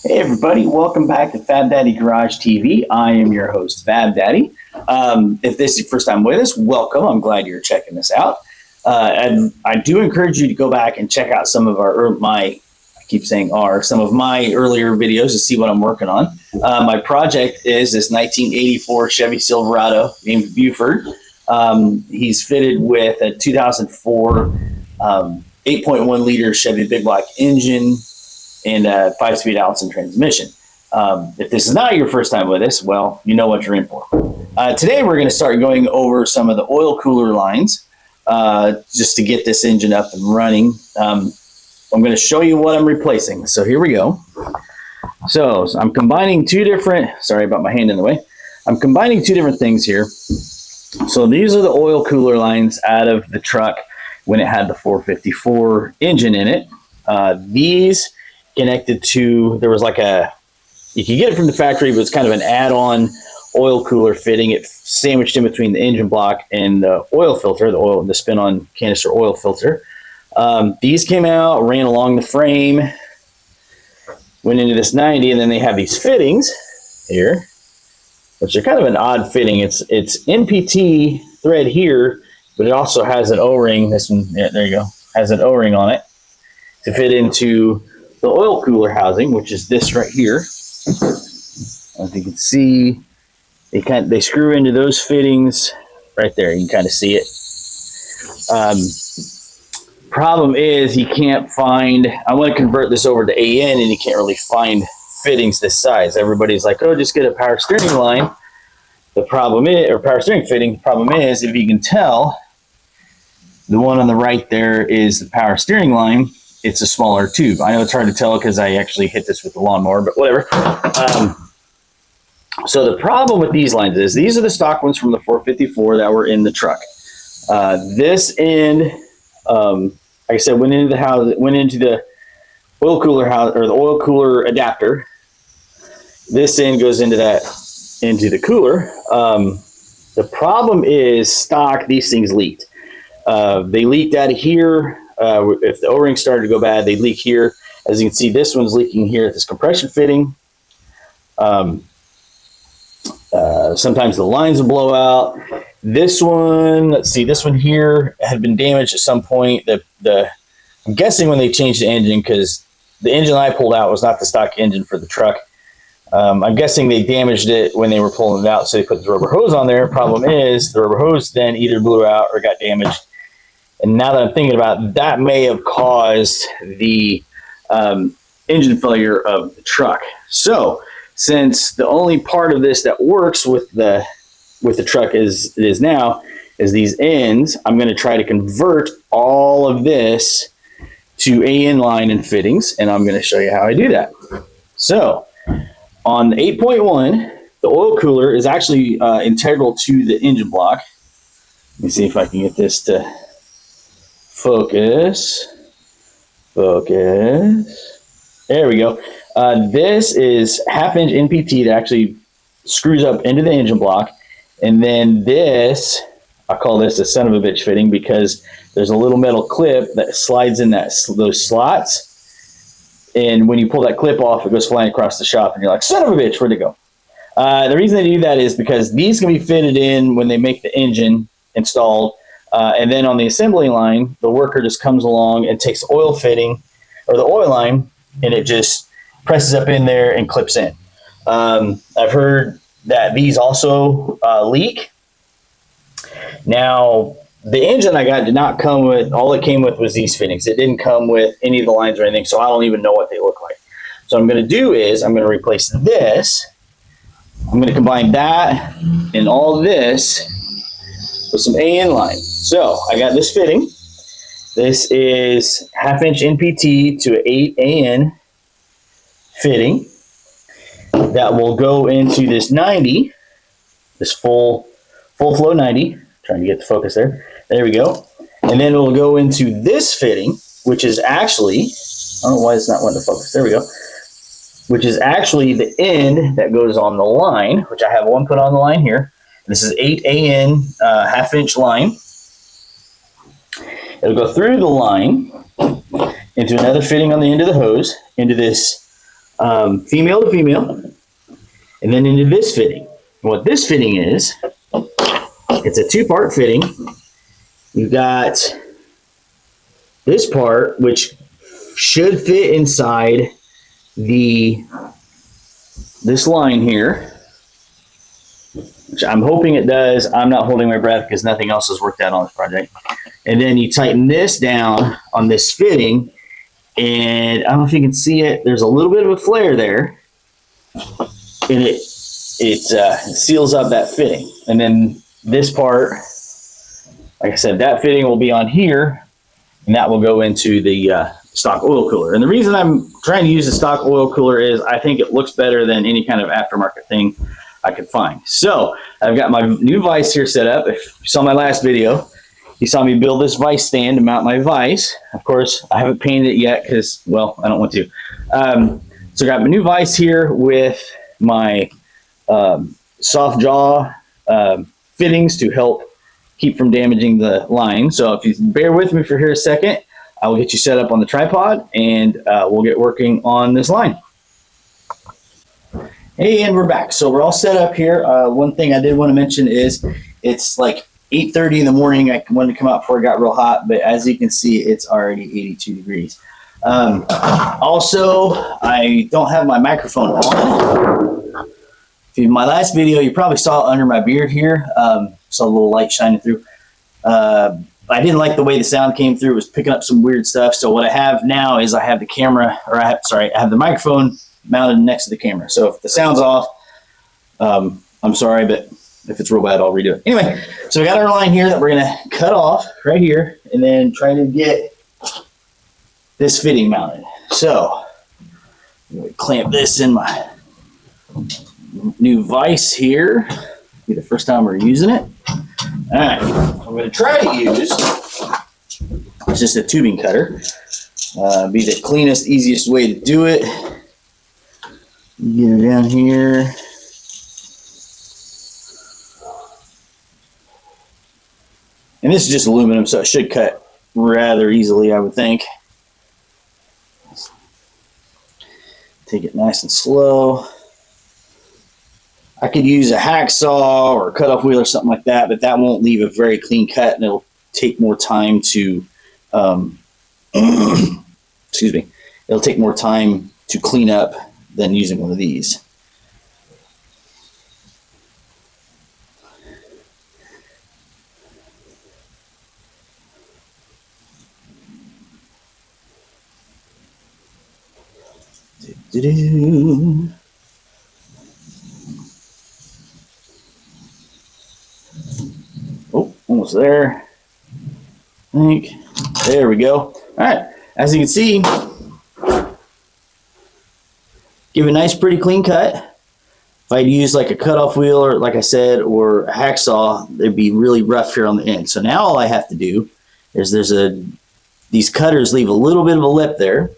Hey everybody, welcome back to Fab Daddy Garage TV. I am your host, Fab Daddy. If this is your first time with us, welcome. I'm glad you're checking this out. And I do encourage you to go back and check out some of some of my earlier videos to see what I'm working on. My project is this 1984 Chevy Silverado named Buford. He's fitted with a 2004 8.1 liter Chevy Big Block engine and a 5-speed Allison transmission. If this is not your first time with us, well, you know what you're in for. Today we're going to start going over some of the oil cooler lines just to get this engine up and running. I'm going to show you what I'm replacing. So here we go. So I'm combining sorry about my hand in the way. I'm combining two different things here. So these are the oil cooler lines out of the truck when it had the 454 engine in it. These connected to, you could get it from the factory, but it's kind of an add-on oil cooler fitting. It sandwiched in between the engine block and the oil filter, the spin-on canister oil filter. These came out, ran along the frame, went into this 90, and then they have these fittings here, which are kind of an odd fitting. It's NPT thread here, but it also has an O-ring. This one, yeah, there you go, has an O-ring on it to fit into the oil cooler housing, which is this right here. As you can see, they screw into those fittings right there. You can kind of see it. Problem is, you can't find, I want to convert this over to AN, and you can't really find fittings this size. Everybody's like, oh, just get a power steering line. The problem is, or power steering fitting, the problem is, if you can tell, the one on the right there is the power steering line. It's a smaller tube. I know it's hard to tell because I actually hit this with the lawnmower, but whatever. So the problem with these lines is, these are the stock ones from the 454 that were in the truck. This end, like I said, went into the oil cooler house, or the oil cooler adapter. This end goes into the cooler. The problem is, stock, these things leaked. They leaked out of here. If the O-ring started to go bad, they'd leak here. As you can see, this one's leaking here at this compression fitting. Sometimes the lines will blow out. This one, let's see, this one here had been damaged at some point. I'm guessing when they changed the engine, because the engine I pulled out was not the stock engine for the truck. I'm guessing they damaged it when they were pulling it out, so they put the rubber hose on there. Problem is, the rubber hose then either blew out or got damaged. And now that I'm thinking about it, that may have caused the engine failure of the truck. So since the only part of this that works with the truck is these ends, I'm going to try to convert all of this to AN line and fittings, and I'm going to show you how I do that. So on the 8.1, the oil cooler is actually integral to the engine block. Let me see if I can get this to focus. There we go. This is 1/2-inch NPT that actually screws up into the engine block. And then this, I call this a son of a bitch fitting, because there's a little metal clip that slides in those slots. And when you pull that clip off, it goes flying across the shop, and you're like, son of a bitch, where'd it go? The reason they do that is because these can be fitted in when they make the engine installed. And then on the assembly line, the worker just comes along and takes the oil fitting or the oil line, and it just presses up in there and clips in. I've heard that these also leak. Now, the engine I got did not come with, all it came with was these fittings. It didn't come with any of the lines or anything, so I don't even know what they look like. So what I'm going to do is, I'm going to replace this. I'm going to combine that and all this with some AN line. So I got this fitting. This is 1/2-inch NPT to 8 AN fitting that will go into this 90, this full flow 90. Trying to get the focus there. There we go. And then it will go into this fitting, which is actually, I don't know why it's not wanting to focus. There we go. Which is actually the end that goes on the line, which I have one put on the line here. This is 8 AN 1/2-inch line. It'll go through the line into another fitting on the end of the hose, into this female to female, and then into this fitting. What this fitting is, it's a two-part fitting. You've got this part, which should fit inside this line here, which I'm hoping it does. I'm not holding my breath because nothing else has worked out on this project. And then you tighten this down on this fitting, and I don't know if you can see it. There's a little bit of a flare there, and it seals up that fitting. And then this part, like I said, that fitting will be on here, and that will go into the stock oil cooler. And the reason I'm trying to use the stock oil cooler is I think it looks better than any kind of aftermarket thing I could find. So I've got my new vise here set up. If you saw my last video, you saw me build this vise stand to mount my vise. Of course, I haven't painted it yet because, well, I don't want to. So I got my new vise here with my soft jaw fittings to help keep from damaging the line. So if you bear with me for here a second, I will get you set up on the tripod, and we'll get working on this line. Hey, and we're back. So we're all set up here. One thing I did want to mention is it's like 8:30 in the morning. I wanted to come out before it got real hot, but as you can see, it's already 82 degrees. Also, I don't have my microphone on. In my last video, you probably saw it under my beard here. Saw a little light shining through. I didn't like the way the sound came through. It was picking up some weird stuff. So what I have now is I have the camera, or I have the microphone mounted next to the camera. So if the sound's off, I'm sorry, but if it's real bad, I'll redo it. Anyway, so we got our line here that we're gonna cut off right here, and then try to get this fitting mounted. So I'm gonna clamp this in my new vise here. Be the first time we're using it. All right, I'm going to try to use just a tubing cutter. Be the cleanest, easiest way to do it. Get it down here. And this is just aluminum, so it should cut rather easily, I would think. Take it nice and slow. I could use a hacksaw or a cutoff wheel or something like that, but that won't leave a very clean cut, and it'll take more time to, excuse me, it'll take more time to clean up than using one of these. Do-do-do. Oh, almost there. I think. There we go. All right. As you can see, give a nice, pretty clean cut. If I'd use like a cutoff wheel, or like I said, or a hacksaw, they'd be really rough here on the end. So now all I have to do is these cutters leave a little bit of a lip there.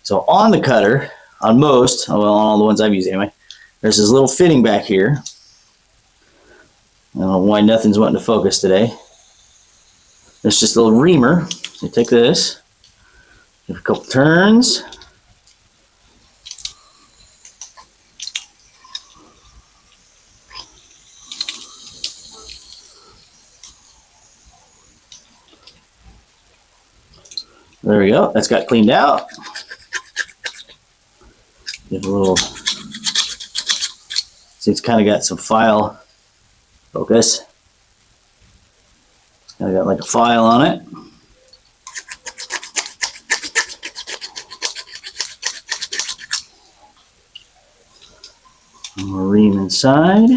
So on the cutter, on most, well, on all the ones I've used anyway, there's this little fitting back here. I don't know why nothing's wanting to focus today. There's just a little reamer. So you take this, give it a couple turns. There we go. That's got cleaned out. Give a little. See, it's kind of got some file. Focus. It's kind of got like a file on it. More ream inside.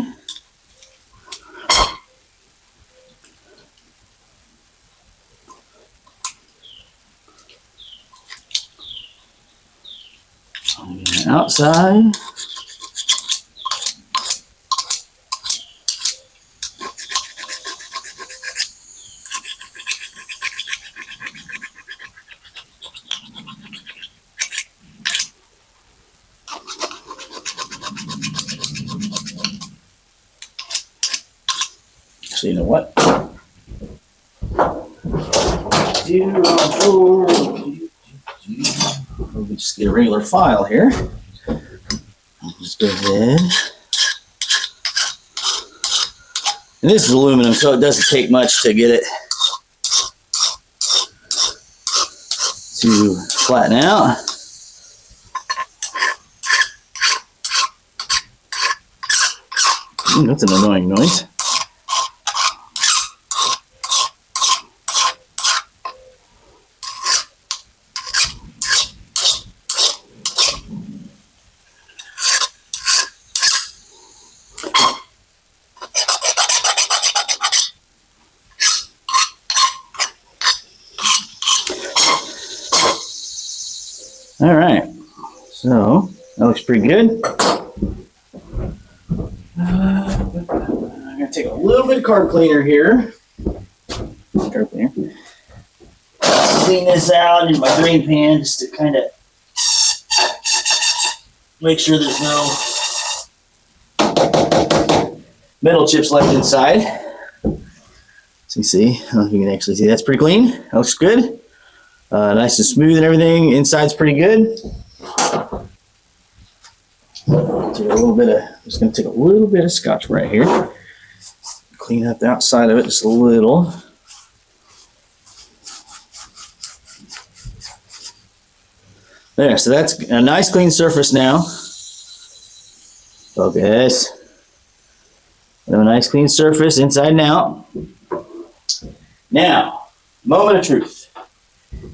Outside. So you know what? we just get a regular file here. Just go ahead. And this is aluminum, so it doesn't take much to get it to flatten out. That's an annoying noise. All right, so that looks pretty good. I'm gonna take a little bit of carb cleaner here. Clean this out in my drain pan just to kind of make sure there's no metal chips left inside. So you see, I don't know if you can actually see, that's pretty clean. That looks good. Nice and smooth and everything. Inside's pretty good. Take a little bit of, just going to take a little bit of Scotch right here. Clean up the outside of it just a little. There, so that's a nice clean surface now. Focus. We have a nice clean surface inside and out. Now, moment of truth.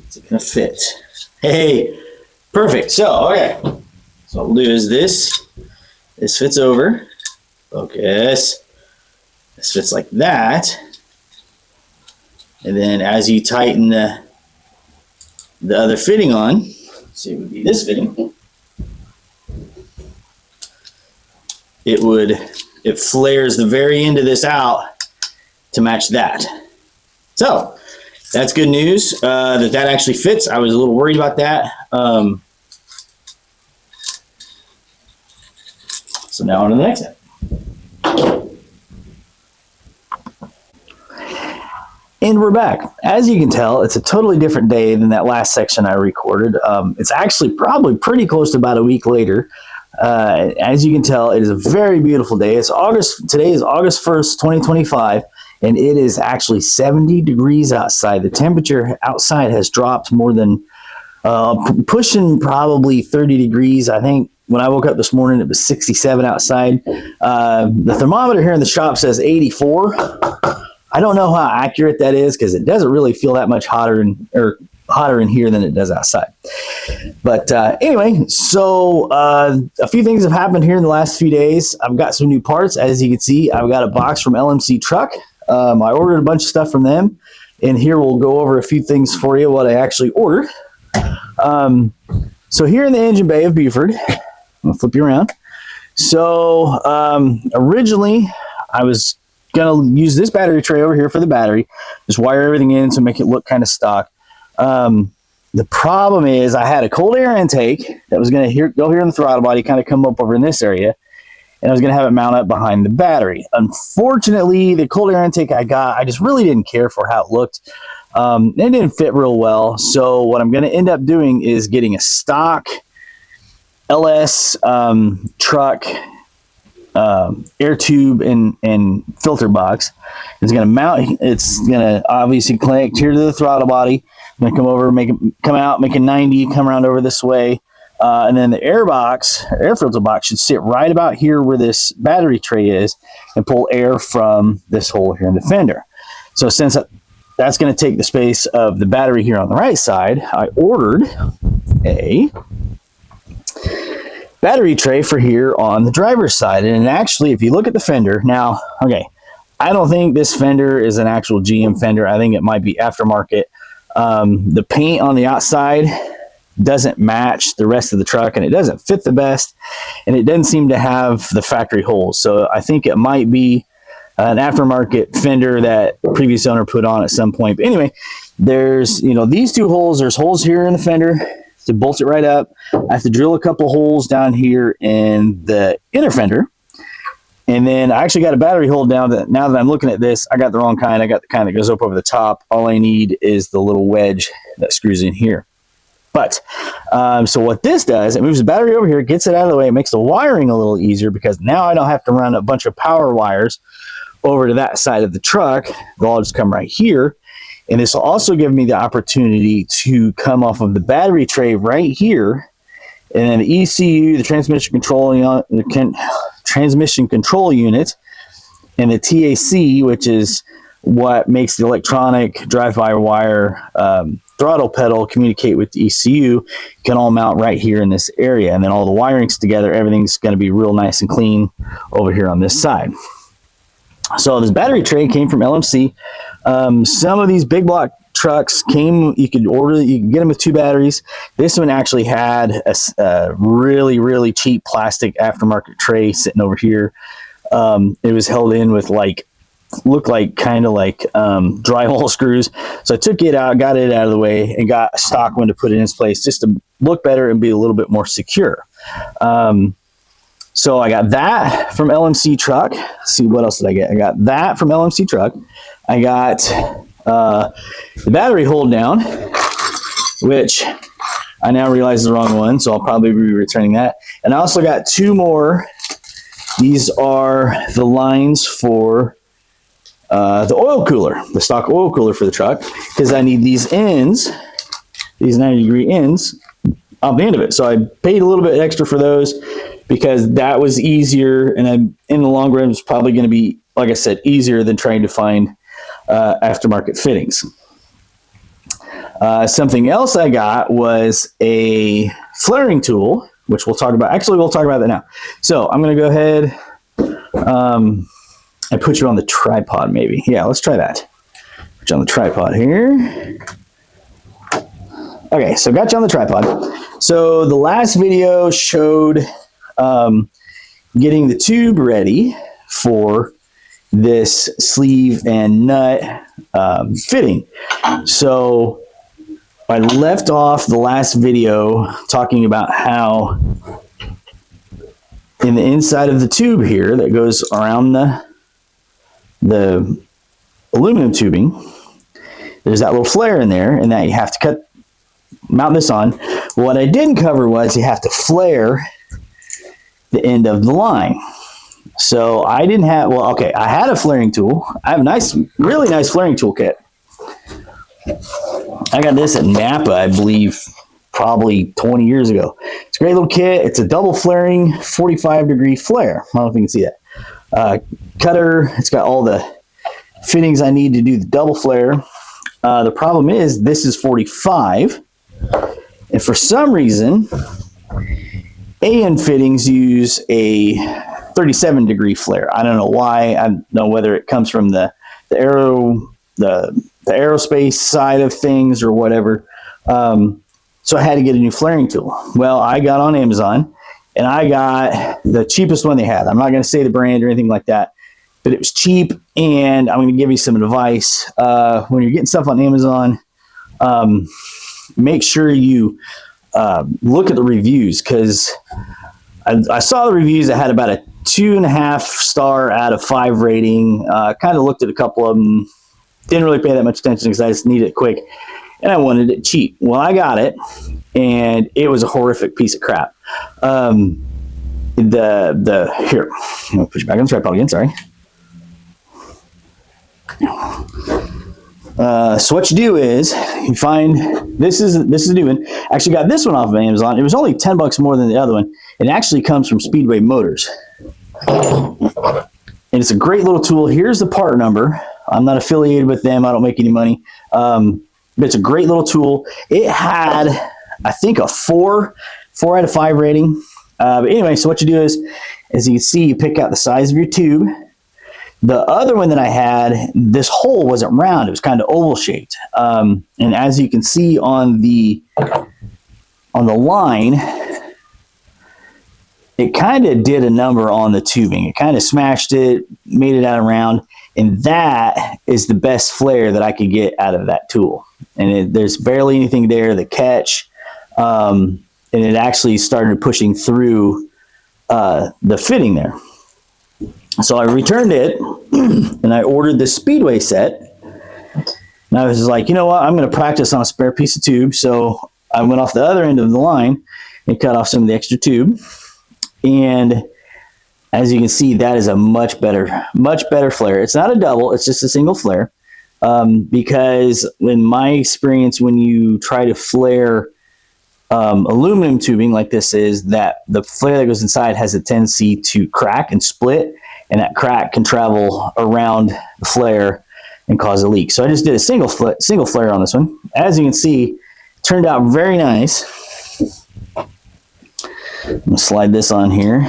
Is it gonna fit? Hey, perfect. So, okay. So what we'll do is this fits over. Focus. This fits like that. And then as you tighten the other fitting on, see, it would be this fitting. It flares the very end of this out to match that. So that's good news that actually fits. I was a little worried about that. So now on to the next step. And we're back. As you can tell, it's a totally different day than that last section I recorded. It's actually probably pretty close to about a week later. As you can tell, it is a very beautiful day. Today is August 1st, 2025. And it is actually 70 degrees outside. The temperature outside has dropped more than pushing probably 30 degrees. I think when I woke up this morning, it was 67 outside. The thermometer here in the shop says 84. I don't know how accurate that is because it doesn't really feel that much hotter in here than it does outside. But anyway, so a few things have happened here in the last few days. I've got some new parts. As you can see, I've got a box from LMC Truck. I ordered a bunch of stuff from them, and here we'll go over a few things for you, what I actually ordered. So here in the engine bay of Buford, I'm going to flip you around. So originally, I was going to use this battery tray over here for the battery, just wire everything in to make it look kind of stock. The problem is I had a cold air intake that was going to go here in the throttle body, kind of come up over in this area. And I was going to have it mount up behind the battery. Unfortunately, the cold air intake I just really didn't care for how it looked. It didn't fit real well. So what I'm going to end up doing is getting a stock LS truck air tube and filter box. It's going to mount. It's going to obviously connect here to the throttle body. I'm going to come over, come out, make a 90, come around over this way. And then the air filter box should sit right about here where this battery tray is and pull air from this hole here in the fender. So since that's going to take the space of the battery here on the right side, I ordered a battery tray for here on the driver's side. And actually, if you look at the fender, now, okay, I don't think this fender is an actual GM fender. I think it might be aftermarket. The paint on the outside doesn't match the rest of the truck, and it doesn't fit the best, and it doesn't seem to have the factory holes. So I think it might be an aftermarket fender that previous owner put on at some point. But anyway, there's, these two holes. There's holes here in the fender to bolt it right up. I have to drill a couple holes down here in the inner fender. And then I actually got a battery hole down that, now that I'm looking at this, I got the wrong kind. I got the kind that goes up over the top. All I need is the little wedge that screws in here. But so what this does, it moves the battery over here, gets it out of the way, it makes the wiring a little easier because now I don't have to run a bunch of power wires over to that side of the truck. They'll all just come right here. And this will also give me the opportunity to come off of the battery tray right here. And then the ECU, the transmission control unit, and the TAC, which is what makes the electronic drive-by-wire throttle pedal communicate with the ECU, can all mount right here in this area. And then all the wiring's together, everything's going to be real nice and clean over here on this side. So this battery tray came from LMC. Some of these big block trucks came, you could get them with 2 batteries. This one actually had a really, really cheap plastic aftermarket tray sitting over here. It was held in with looked like kind of like drywall screws. So I took it out, got it out of the way, and got a stock one to put it in its place just to look better and be a little bit more secure. So I got that from LMC truck. Let's see, what else did I get? I got that from LMC truck. I got the battery hold down, which I now realize is the wrong one, so I'll probably be returning that. And I also got 2 more. These are the lines for the oil cooler, the stock oil cooler for the truck, because I need these ends, these 90-degree ends, on the end of it. So I paid a little bit extra for those because that was easier, and in the long run, it's probably going to be, like I said, easier than trying to find aftermarket fittings. Something else I got was a flaring tool, which we'll talk about. Actually, we'll talk about that now. So I'm going to go ahead and put you on the tripod, maybe. Yeah, let's try that. Put you on the tripod here. Okay, so got you on the tripod. So the last video showed getting the tube ready for this sleeve and nut fitting. So I left off the last video talking about how in the inside of the tube here that goes around the aluminum tubing, there's that little flare in there, and that you have to mount this on. What I didn't cover was you have to flare the end of the line. So I didn't have, well, okay, I had a flaring tool. I have a really nice flaring tool kit. I got this at Napa, I believe, probably 20 years ago. It's a great little kit. It's a double flaring 45-degree flare. I don't know if you can see that. Cutter, it's got all the fittings I need to do the double flare. The problem is this is 45, and for some reason, AN fittings use a 37-degree flare. I don't know why. I don't know whether it comes from the aerospace side of things or whatever. So I had to get a new flaring tool. Well, I got on Amazon and I got the cheapest one they had. I'm not going to say the brand or anything like that, but it was cheap. And I'm going to give you some advice. When you're getting stuff on Amazon, make sure you look at the reviews, because I saw the reviews that had about a 2.5 star out of 5 rating. Kind of looked at a couple of them, didn't really pay that much attention because I just needed it quick and I wanted it cheap. Well, I got it and it was a horrific piece of crap. Here, I'm gonna put you back on the tripod again, sorry. So what you do is you find, this is a new one. Actually got this one off of Amazon. It was only $10 more than the other one. It actually comes from Speedway Motors. And it's a great little tool. Here's the part number. I'm not affiliated with them. I don't make any money. But it's a great little tool. It had, I think, a 4 out of 5 rating. But anyway, so what you do is, as you can see, you pick out the size of your tube. The other one that I had, this hole wasn't round. It was kind of oval shaped. And as you can see on the line, it kind of did a number on the tubing. It kind of smashed it, made it out of round. And that is the best flare that I could get out of that tool. And there's barely anything there to catch. And it actually started pushing through the fitting there. So I returned it and I ordered the Speedway set. And I was like, you know what? I'm going to practice on a spare piece of tube. So I went off the other end of the line and cut off some of the extra tube. And as you can see, that is a much better flare. It's not a double, it's just a single flare. Because in my experience, when you try to flare aluminum tubing like this is, that the flare that goes inside has a tendency to crack and split, and that crack can travel around the flare and cause a leak. So I just did a single flare on this one. As you can see, it turned out very nice. I'm gonna slide this on here.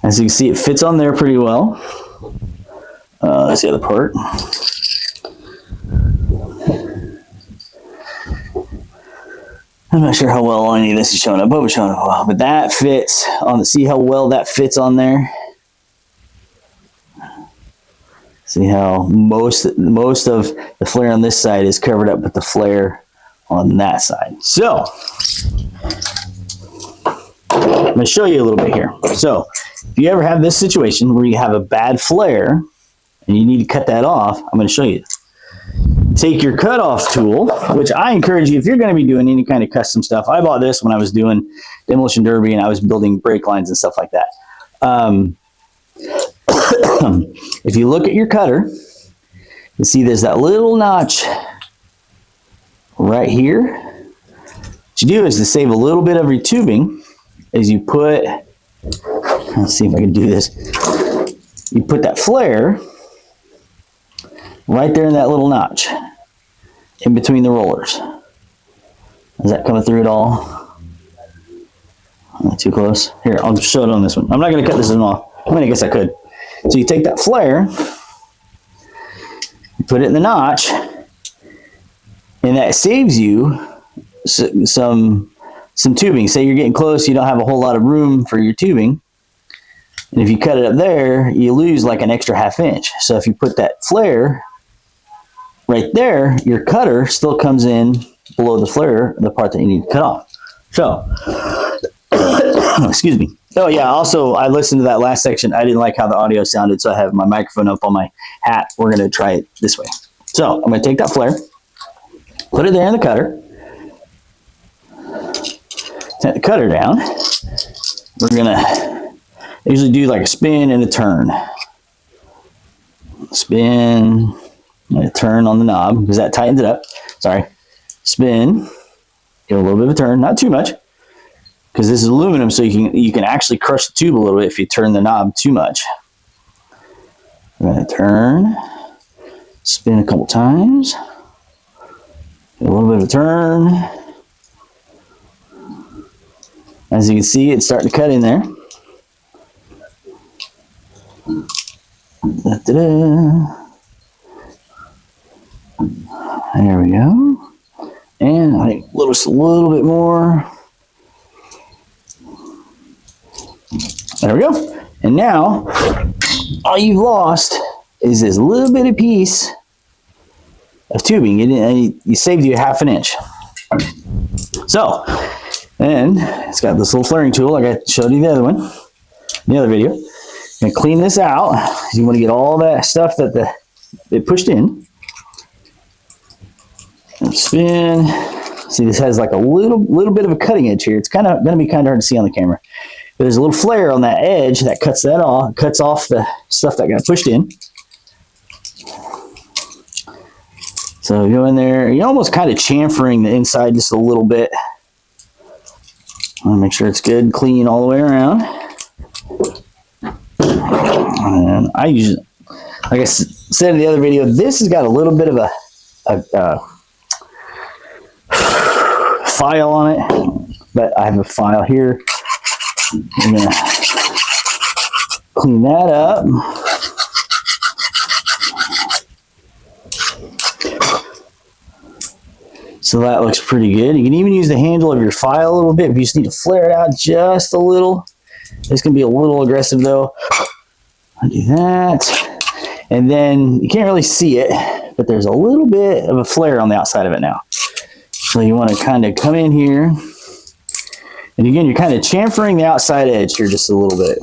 As you can see, it fits on there pretty well. That's the other part. I'm not sure how well any of this is showing up, but it's showing up well. But that fits on the, see how well that fits on there? See how most of the flare on this side is covered up with the flare on that side. So I'm going to show you a little bit here. So if you ever have this situation where you have a bad flare and you need to cut that off, I'm going to show you. Take your cutoff tool, which I encourage you, if you're going to be doing any kind of custom stuff. I bought this when I was doing demolition derby and I was building brake lines and stuff like that. If you look at your cutter, you see there's that little notch right here. What you do is to save a little bit of your tubing is you put, let's see if I can do this. You put that flare right there in that little notch in between the rollers. Is that coming through at all? Not too close. Here, I'll show it on this one. I'm not going to cut this one off. I mean, I guess I could. So you take that flare, you put it in the notch, and that saves you some tubing. Say you're getting close, you don't have a whole lot of room for your tubing. And if you cut it up there, you lose like an extra ½ inch. So if you put that flare right there, your cutter still comes in below the flare, the part that you need to cut off. So, excuse me. Oh yeah, also I listened to that last section. I didn't like how the audio sounded, so I have my microphone up on my hat. We're going to try it this way. So I'm going to take that flare, put it there in the cutter, set the cutter down. We're going to usually do like a spin and a turn. Spin and a turn on the knob because that tightens it up. Sorry. Spin, give a little bit of a turn, not too much, because this is aluminum, so you can actually crush the tube a little bit if you turn the knob too much. I'm going to turn, spin a couple times, give a little bit of a turn. As you can see, it's starting to cut in there. Da-da-da. There we go. And I think just a little bit more. There we go. And now, all you've lost is this little bitty piece of tubing. You saved you ½ inch. So, and it's got this little flaring tool like I showed you the other one, the other video. Gonna clean this out. You want to get all that stuff that it pushed in. And spin. See, this has like a little bit of a cutting edge here. It's kind of going to be kind of hard to see on the camera. But there's a little flare on that edge that cuts that off, cuts off the stuff that got pushed in. So you go in there, you're almost kind of chamfering the inside just a little bit. I want to make sure it's good, clean all the way around. And I usually, like I said in the other video, this has got a little bit of a file on it, but I have a file here. I'm going to clean that up. So that looks pretty good. You can even use the handle of your file a little bit if you just need to flare it out just a little. It's going to be a little aggressive though. I'll do that. And then you can't really see it, but there's a little bit of a flare on the outside of it now. So you want to kind of come in here. And again, you're kind of chamfering the outside edge here just a little bit.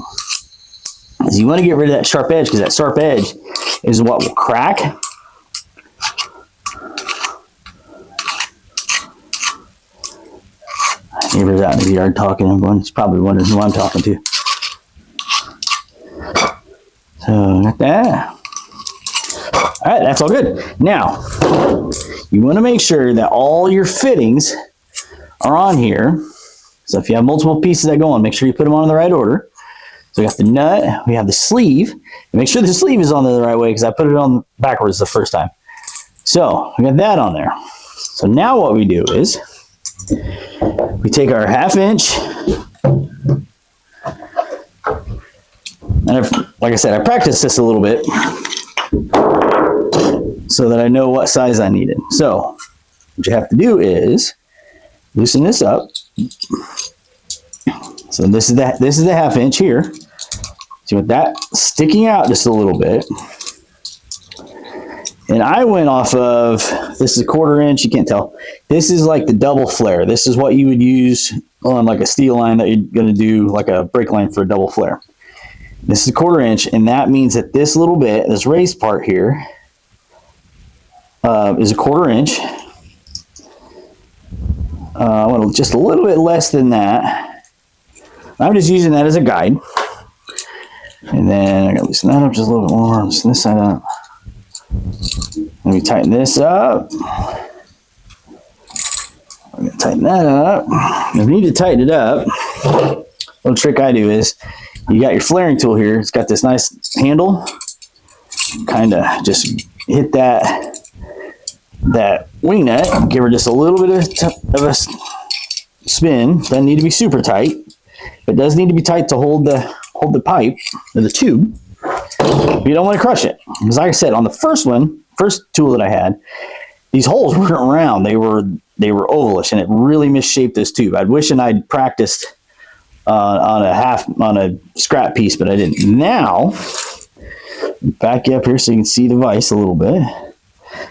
Because you want to get rid of that sharp edge, because that sharp edge is what will crack. Neighbor's out in his yard talking. Everyone, he's probably wondering who I'm talking to. So, got that. All right, that's all good. Now, you want to make sure that all your fittings are on here. So if you have multiple pieces that go on, make sure you put them on in the right order. So we got the nut, we have the sleeve. And make sure the sleeve is on there the right way because I put it on backwards the first time. So we got that on there. So now what we do is we take our 1/2 inch. And like I said, I practiced this a little bit so that I know what size I needed. So what you have to do is loosen this up. So this is the 1/2 inch here. See with that sticking out just a little bit. And I went off of, this is a 1/4 inch, you can't tell. This is like the double flare. This is what you would use on like a steel line that you're gonna do like a brake line for a double flare. This is a 1/4 inch, and that means that this little bit, this raised part here, is a 1/4 inch. I want just a little bit less than that. I'm just using that as a guide. And then I gotta loosen that up just a little bit more. Loosen this side up. Let me tighten this up. I'm gonna tighten that up. If you need to tighten it up, little trick I do is you got your flaring tool here. It's got this nice handle. Kind of just hit that wing nut. Give her just a little bit of a spin. Doesn't need to be super tight. It does need to be tight to hold the pipe or the tube. You don't want to crush it. Because like I said, on the first tool that I had, these holes weren't round. They were ovalish, and it really misshaped this tube. I'd wish I'd practiced on a scrap piece, but I didn't. Now, back you up here so you can see the vise a little bit.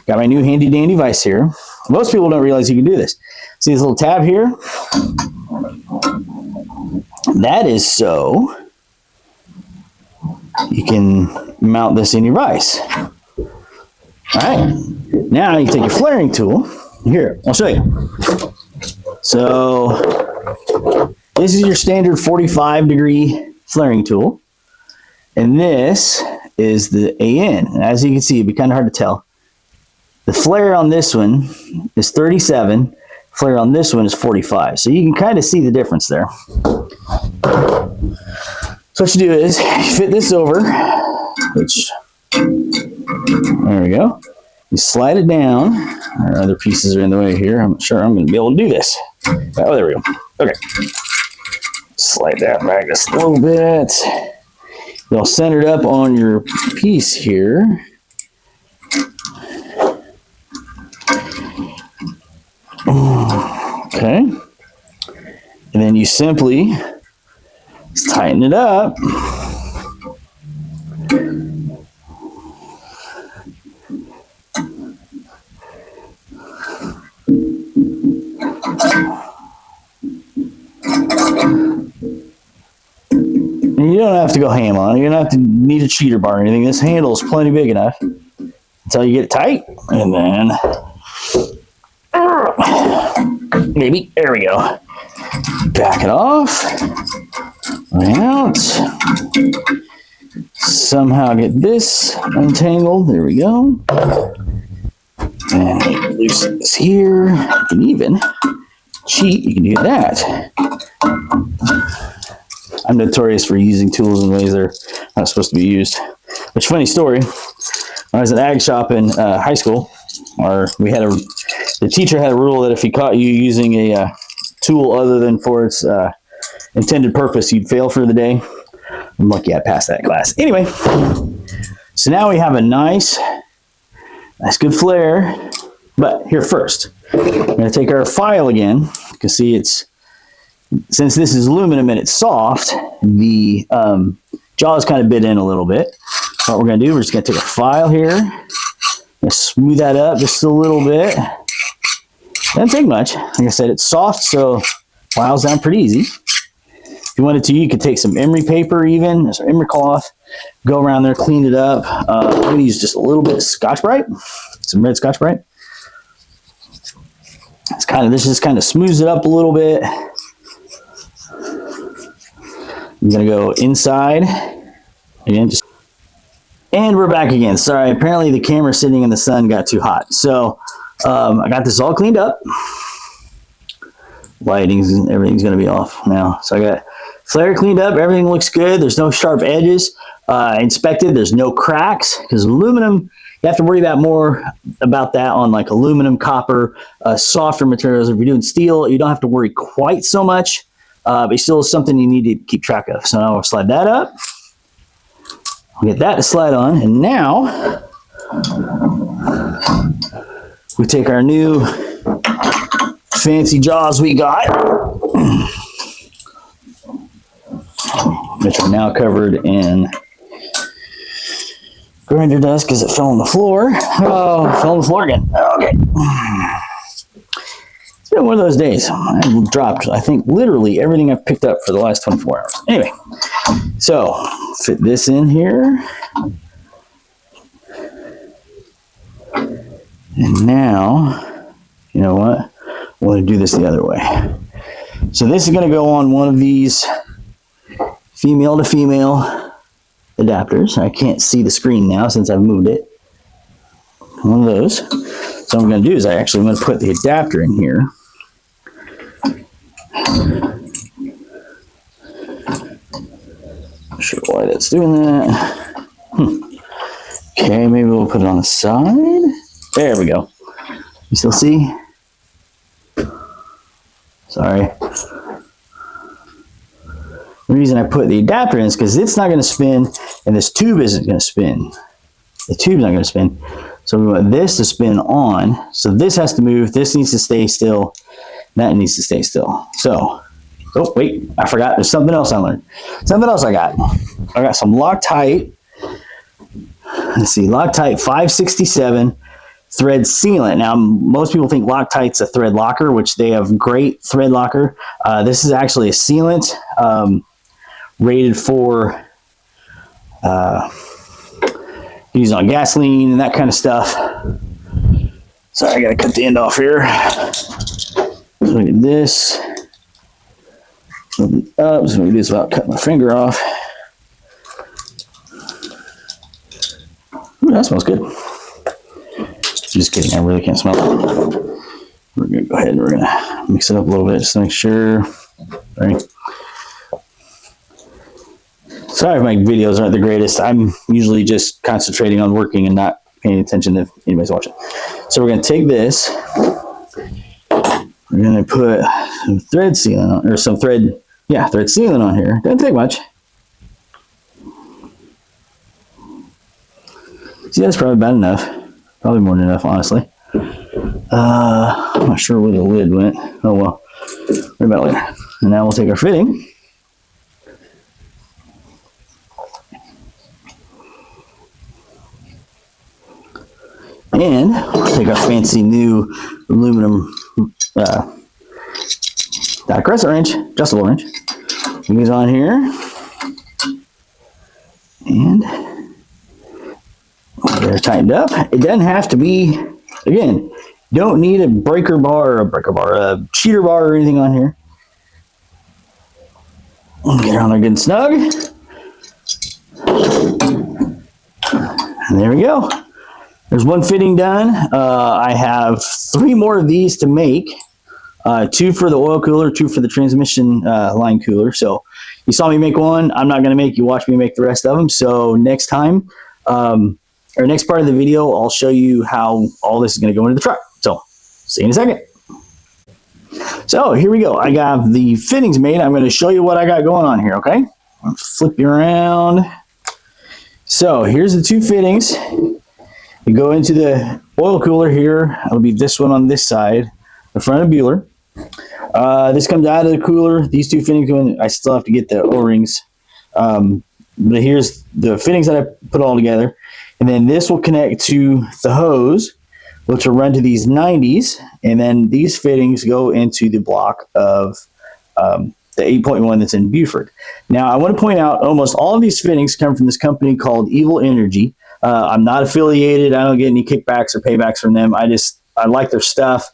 Got my new handy dandy vise here. Most people don't realize you can do this. See this little tab here? That is so you can mount this in your vise. All right. Now you take your flaring tool. Here, I'll show you. So this is your standard 45-degree flaring tool. And this is the AN. And as you can see, it'd be kind of hard to tell. The flare on this one is 37. Flare on this one is 45. So you can kind of see the difference there. So what you do is you fit this over, which, there we go. You slide it down. Our other pieces are in the way here. I'm not sure I'm going to be able to do this. Oh, there we go. Okay. Slide that back just a little bit. You'll center it up on your piece here. Okay. And then you simply tighten it up. And you don't have to go ham on it. You don't have to need a cheater bar or anything. This handle is plenty big enough until you get it tight. And then maybe, there we go. Back it off. Out. Somehow get this untangled. There we go. And loosen this here. You can even cheat. You can do that. I'm notorious for using tools in ways they're not supposed to be used. Which, funny story, when I was in ag shop in high school, the teacher had a rule that if he caught you using a tool other than for its intended purpose, you'd fail for the day. I'm lucky I passed that class. Anyway, so now we have a nice good flare. But here first, we're going to take our file again. You can see since this is aluminum and it's soft, the jaw is kind of bit in a little bit. So what we're going to do, we're just going to take a file here, and smooth that up just a little bit. Doesn't take much. Like I said, it's soft, so files down pretty easy. If you wanted to, you could take some emery paper even, some emery cloth, go around there, clean it up. I'm going to use just a little bit of Scotch-Brite, some red Scotch-Brite. This just kind of smooths it up a little bit. I'm gonna go inside again, and we're back again. Sorry, apparently the camera sitting in the sun got too hot. So I got this all cleaned up. Lighting's and everything's gonna be off now. So I got flare cleaned up, everything looks good. There's no sharp edges. Inspected, there's no cracks, because aluminum, you have to worry about more about that on like aluminum, copper, softer materials. If you're doing steel, you don't have to worry quite so much, but it's still something you need to keep track of. So now I'll slide that up. I'll get that to slide on, and now we take our new fancy jaws we got, which are now covered in grinder dust because it fell on the floor. Oh, fell on the floor again. Okay. It's been one of those days. I've dropped, I think, literally everything I've picked up for the last 24 hours. Anyway, so fit this in here. And now, you know what? I want to do this the other way. So this is going to go on one of these female to female adapters. I can't see the screen now since I've moved it. One of those. So what I'm going to do is I'm going to put the adapter in here. Not sure why that's doing that. Okay, maybe we'll put it on the side. There we go. You still see? Sorry. The reason I put the adapter in is because it's not going to spin and this tube isn't going to spin. The tube's not going to spin. So we want this to spin on. So this has to move. This needs to stay still. That needs to stay still. So, oh, wait, I forgot. There's something else I learned. Something else I got. I got some Loctite. Let's see, Loctite 567 thread sealant. Now, most people think Loctite's a thread locker, which they have great thread locker. This is actually a sealant rated for used on gasoline and that kind of stuff. Sorry, I gotta cut the end off here. Look at this. Open up. So we do this without cutting my finger off. Ooh, that smells good. Just kidding, I really can't smell it. We're gonna go ahead and we're gonna mix it up a little bit just to make sure. Right. Sorry if my videos aren't the greatest. I'm usually just concentrating on working and not paying attention if anybody's watching. So we're gonna take this. We're gonna put some thread sealant on, or some thread sealant on here. Doesn't take much. See, that's probably about enough. Probably more than enough, honestly. I'm not sure where the lid went. Oh well, worry about it later. And now we'll take our fitting. And we'll take our fancy new aluminum crescent wrench, adjustable wrench. Put these on here. And they're tightened up. It doesn't have to be, again, don't need a cheater bar or anything on here. Get her on there good and snug. And there we go. There's one fitting done. I have 3 more of these to make. 2 for the oil cooler, 2 for the transmission line cooler. So you saw me make one. I'm not going to make you watch me make the rest of them. So next time, or next part of the video, I'll show you how all this is going to go into the truck. So see you in a second. So here we go. I got the fittings made. I'm going to show you what I got going on here, okay? I'll flip you around. So here's the 2 fittings. You go into the oil cooler here. It'll be this one on this side, the front of Bueller. This comes out of the cooler. These 2 fittings go in. I still have to get the O-rings. But here's the fittings that I put all together. And then this will connect to the hose, which will run to these 90s. And then these fittings go into the block of the 8.1 that's in Buford. Now, I want to point out almost all of these fittings come from this company called Evil Energy. I'm not affiliated. I don't get any kickbacks or paybacks from them. I like their stuff.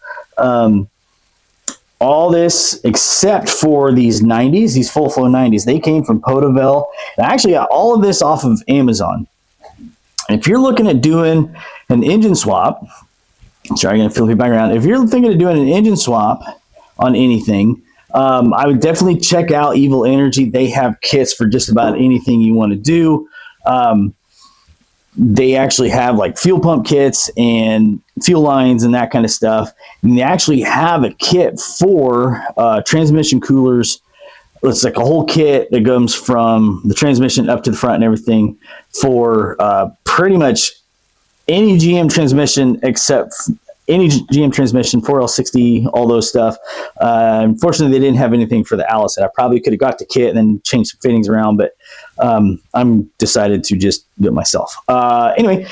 all this except for these 90s, these full flow 90s. They came from Potavel. And I actually got all of this off of Amazon. And if you're looking at doing an engine swap, sorry, I'm going to fill your background. If you're thinking of doing an engine swap on anything, I would definitely check out Evil Energy. They have kits for just about anything you want to do. They actually have like fuel pump kits and fuel lines and that kind of stuff. And they actually have a kit for transmission coolers. It's like a whole kit that comes from the transmission up to the front and everything for pretty much any GM transmission except any GM transmission, 4L60, all those stuff. Unfortunately, they didn't have anything for the Allison. I probably could have got the kit and then changed some fittings around, but I'm decided to just do it myself. Anyway,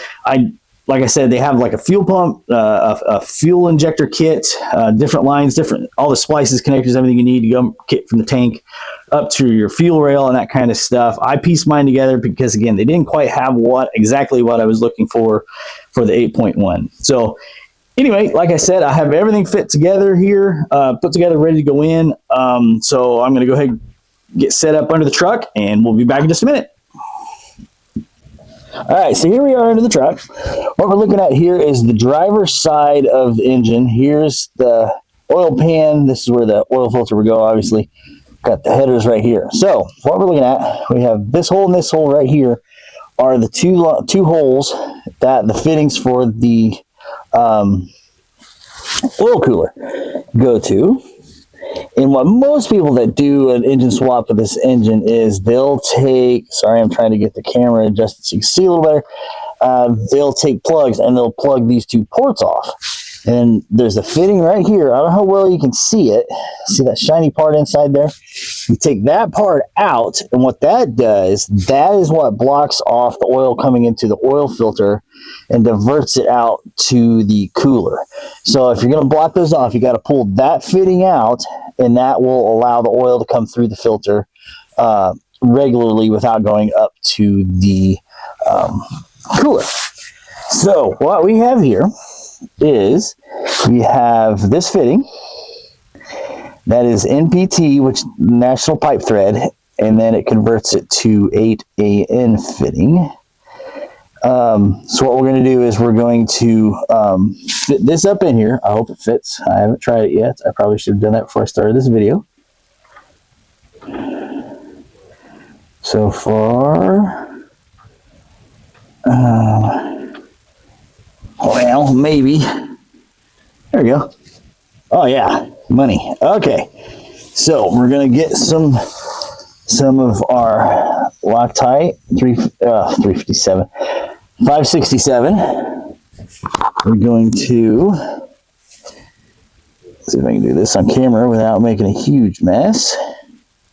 like I said, they have like a fuel pump, a fuel injector kit, different lines, all the splices, connectors, everything you need to go kit from the tank up to your fuel rail and that kind of stuff. I pieced mine together because, again, they didn't quite have exactly what I was looking for the 8.1. So anyway, like I said, I have everything fit together here, put together, ready to go in. So I'm going to go ahead and get set up under the truck, and we'll be back in just a minute. All right, so here we are under the truck. What we're looking at here is the driver's side of the engine. Here's the oil pan. This is where the oil filter would go, obviously. Got the headers right here. So what we're looking at, we have this hole and this hole right here are the two holes that the fittings for the oil cooler go to. And what most people that do an engine swap with this engine is they'll take, sorry, I'm trying to get the camera adjusted so you can see a little better. They'll take plugs and they'll plug these two ports off. And there's a fitting right here. I don't know how well you can see it. See that shiny part inside there? You take that part out, and what that does, that is what blocks off the oil coming into the oil filter and diverts it out to the cooler. So if you're going to block those off, you got to pull that fitting out, and that will allow the oil to come through the filter regularly without going up to the cooler. So what we have here is we have this fitting that is NPT, which National Pipe Thread, and then it converts it to 8AN fitting. So what we're going to do is we're going to fit this up in here. I hope it fits. I haven't tried it yet. I probably should have done that before I started this video. So far, well, maybe. There we go. Oh yeah, money. Okay, so we're gonna get some of our Loctite 357, 567. We're going to see if I can do this on camera without making a huge mess.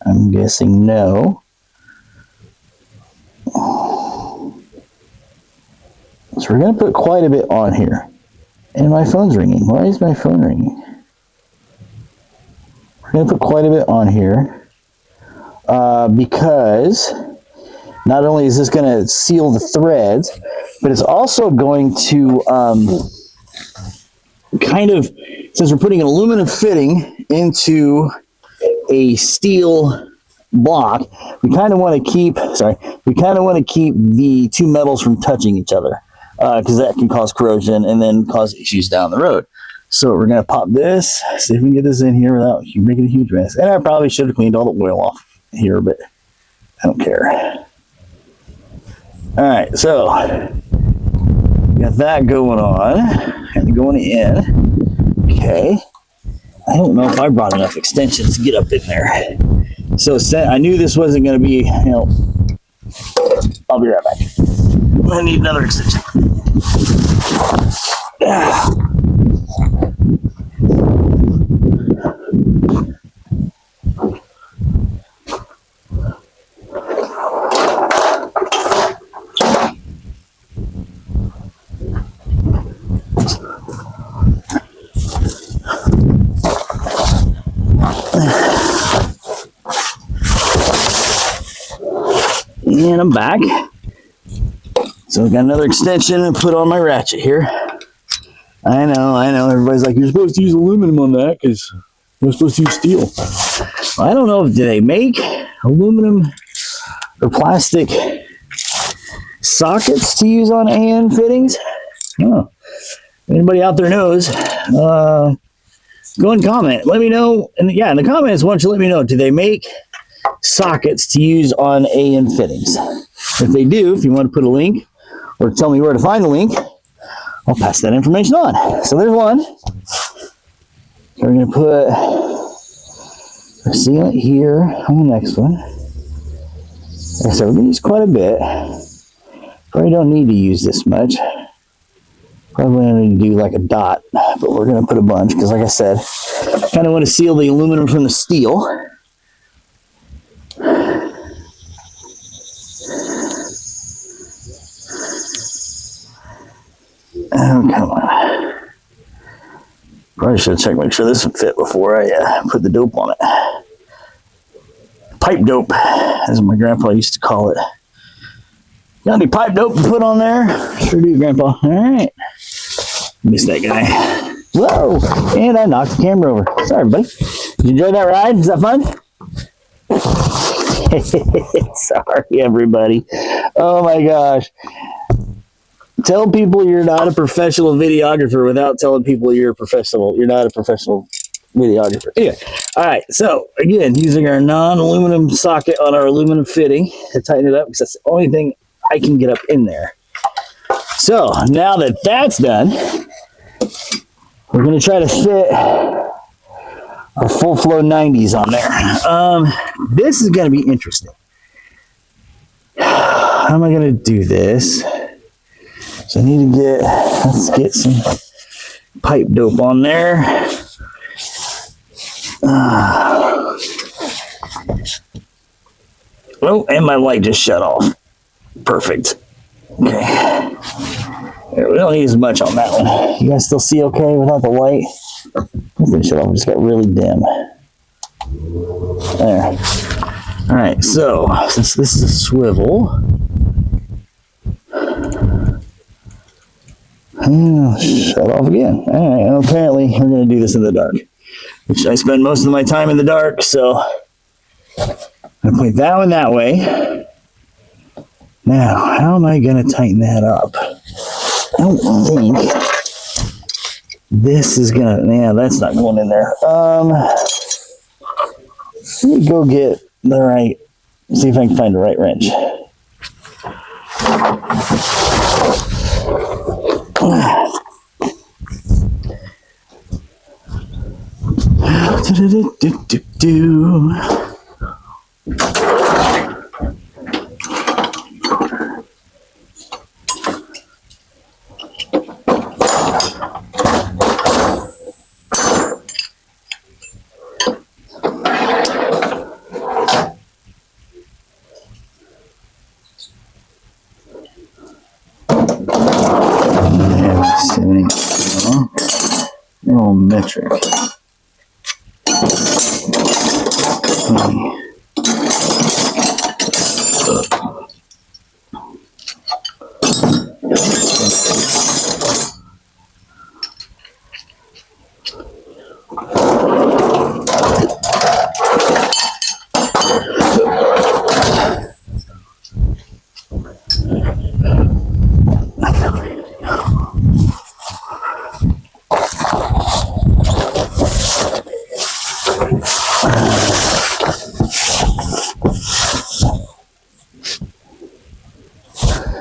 I'm guessing no. So we're going to put quite a bit on here. And my phone's ringing. Why is my phone ringing? We're going to put quite a bit on here because not only is this going to seal the threads, but it's also going to kind of, since we're putting an aluminum fitting into a steel block, we kind of want to keep the two metals from touching each other, because that can cause corrosion and then cause issues down the road. So we're going to pop this, see if we can get this in here without making a huge mess. And I probably should have cleaned all the oil off here, but I don't care. All right, so got that going on and going in. Okay, I don't know if I brought enough extensions to get up in there. So I knew this wasn't going to be, I'll be right back. I need another extension. And I'm back. So I've got another extension and put on my ratchet here. I know. Everybody's like, you're supposed to use aluminum on that because We're supposed to use steel. I don't know if do they make aluminum or plastic sockets to use on AN fittings. Oh, anybody out there knows? Go and comment. Let me know. And yeah, in the comments, why don't you let me know? Do they make sockets to use on AN fittings? If they do, if you want to put a link or tell me where to find the link, I'll pass that information on. So there's one. So we're going to put a sealant here on the next one. Like I said, we're going to use quite a bit. Probably don't need to use this much. Probably only need to do like a dot, but we're going to put a bunch because, like I said, I kind of want to seal the aluminum from the steel. Oh, come on. Probably should have checked, make sure this would fit before I put the dope on it. Pipe dope, as my grandpa used to call it. Got any pipe dope to put on there? Sure do, Grandpa. All right. Missed that guy. Whoa! And I knocked the camera over. Sorry, buddy. Did you enjoy that ride? Was that fun? Sorry, everybody. Oh, my gosh. Tell people you're not a professional videographer without telling people you're not a professional videographer. Anyway, all right. So again, using our non-aluminum socket on our aluminum fitting to tighten it up because that's the only thing I can get up in there. So now that that's done, we're going to try to fit our full flow 90s on there. This is going to be interesting. How am I going to do this? So I need to let's get some pipe dope on there. Oh, and my light just shut off. Perfect. Okay. We don't need as much on that one. You guys still see okay without the light? This shut off, just got really dim. There. All right, so since this is a swivel, shut off again. All right, well, apparently we're going to do this in the dark, which I spend most of my time in the dark, so I'm going to point that one that way. Now, how am I going to tighten that up? I don't think this is going to, yeah, that's not going in there. Let me go get the right, see if I can find the right wrench. Oh, metric.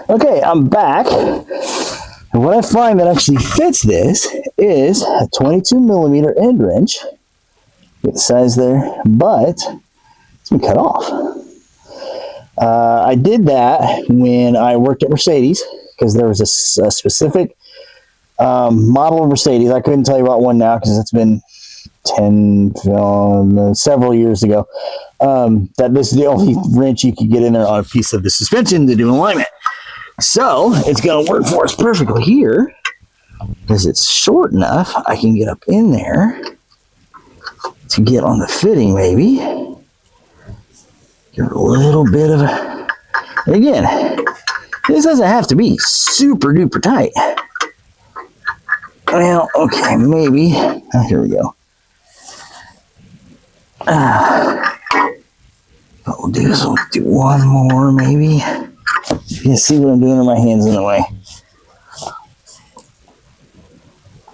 Okay, I'm back. And what I find that actually fits this is a 22 millimeter end wrench. Get the size there, but it's been cut off. I did that when I worked at Mercedes because there was a specific model of Mercedes. I couldn't tell you about one now because it's been several years ago. That this is the only wrench you could get in there on a piece of the suspension to do alignment. So it's going to work for us perfectly here because it's short enough. I can get up in there to get on the fitting, maybe. Give it a little bit of a. And again, this doesn't have to be super duper tight. Well, okay, maybe. Oh, here we go. What we'll do is we'll do one more, maybe. You can see what I'm doing, my hands in the way.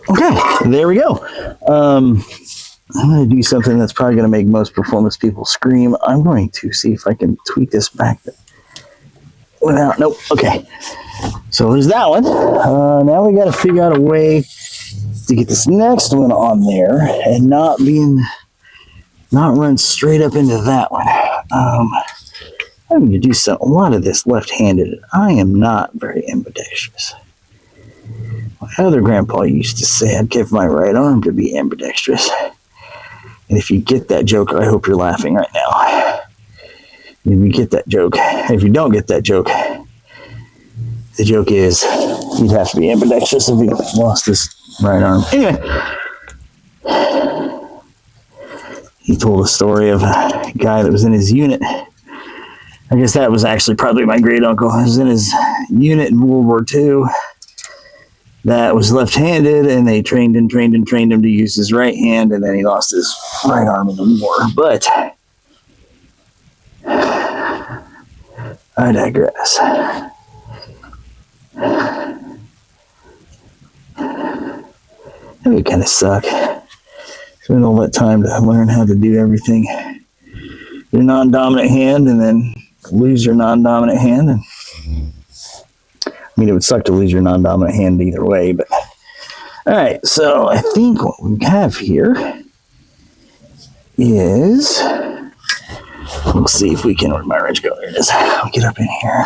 Okay, there we go. I'm going to do something that's probably going to make most performance people scream. I'm going to see if I can tweak this back without, nope, okay. So there's that one. Now we got to figure out a way to get this next one on there and not run straight up into that one. I'm going to do a lot of this left-handed. I am not very ambidextrous. My other grandpa used to say I'd give my right arm to be ambidextrous. And if you get that joke, I hope you're laughing right now. If you get that joke, if you don't get that joke, the joke is you'd have to be ambidextrous if you lost his right arm. Anyway, he told a story of a guy that was in his unit. I guess that was actually probably my great uncle. He was in his unit in World War II that was left-handed, and they trained him to use his right hand, and then he lost his right arm in the war. But I digress. That would kind of suck. Spend all that time to learn how to do everything. Your non-dominant hand, and then lose your non-dominant hand. And I mean, it would suck to lose your non-dominant hand either way, but all right. So I think what we have here is, we'll see if we can, where'd my wrench go? There it is. I'll get up in here.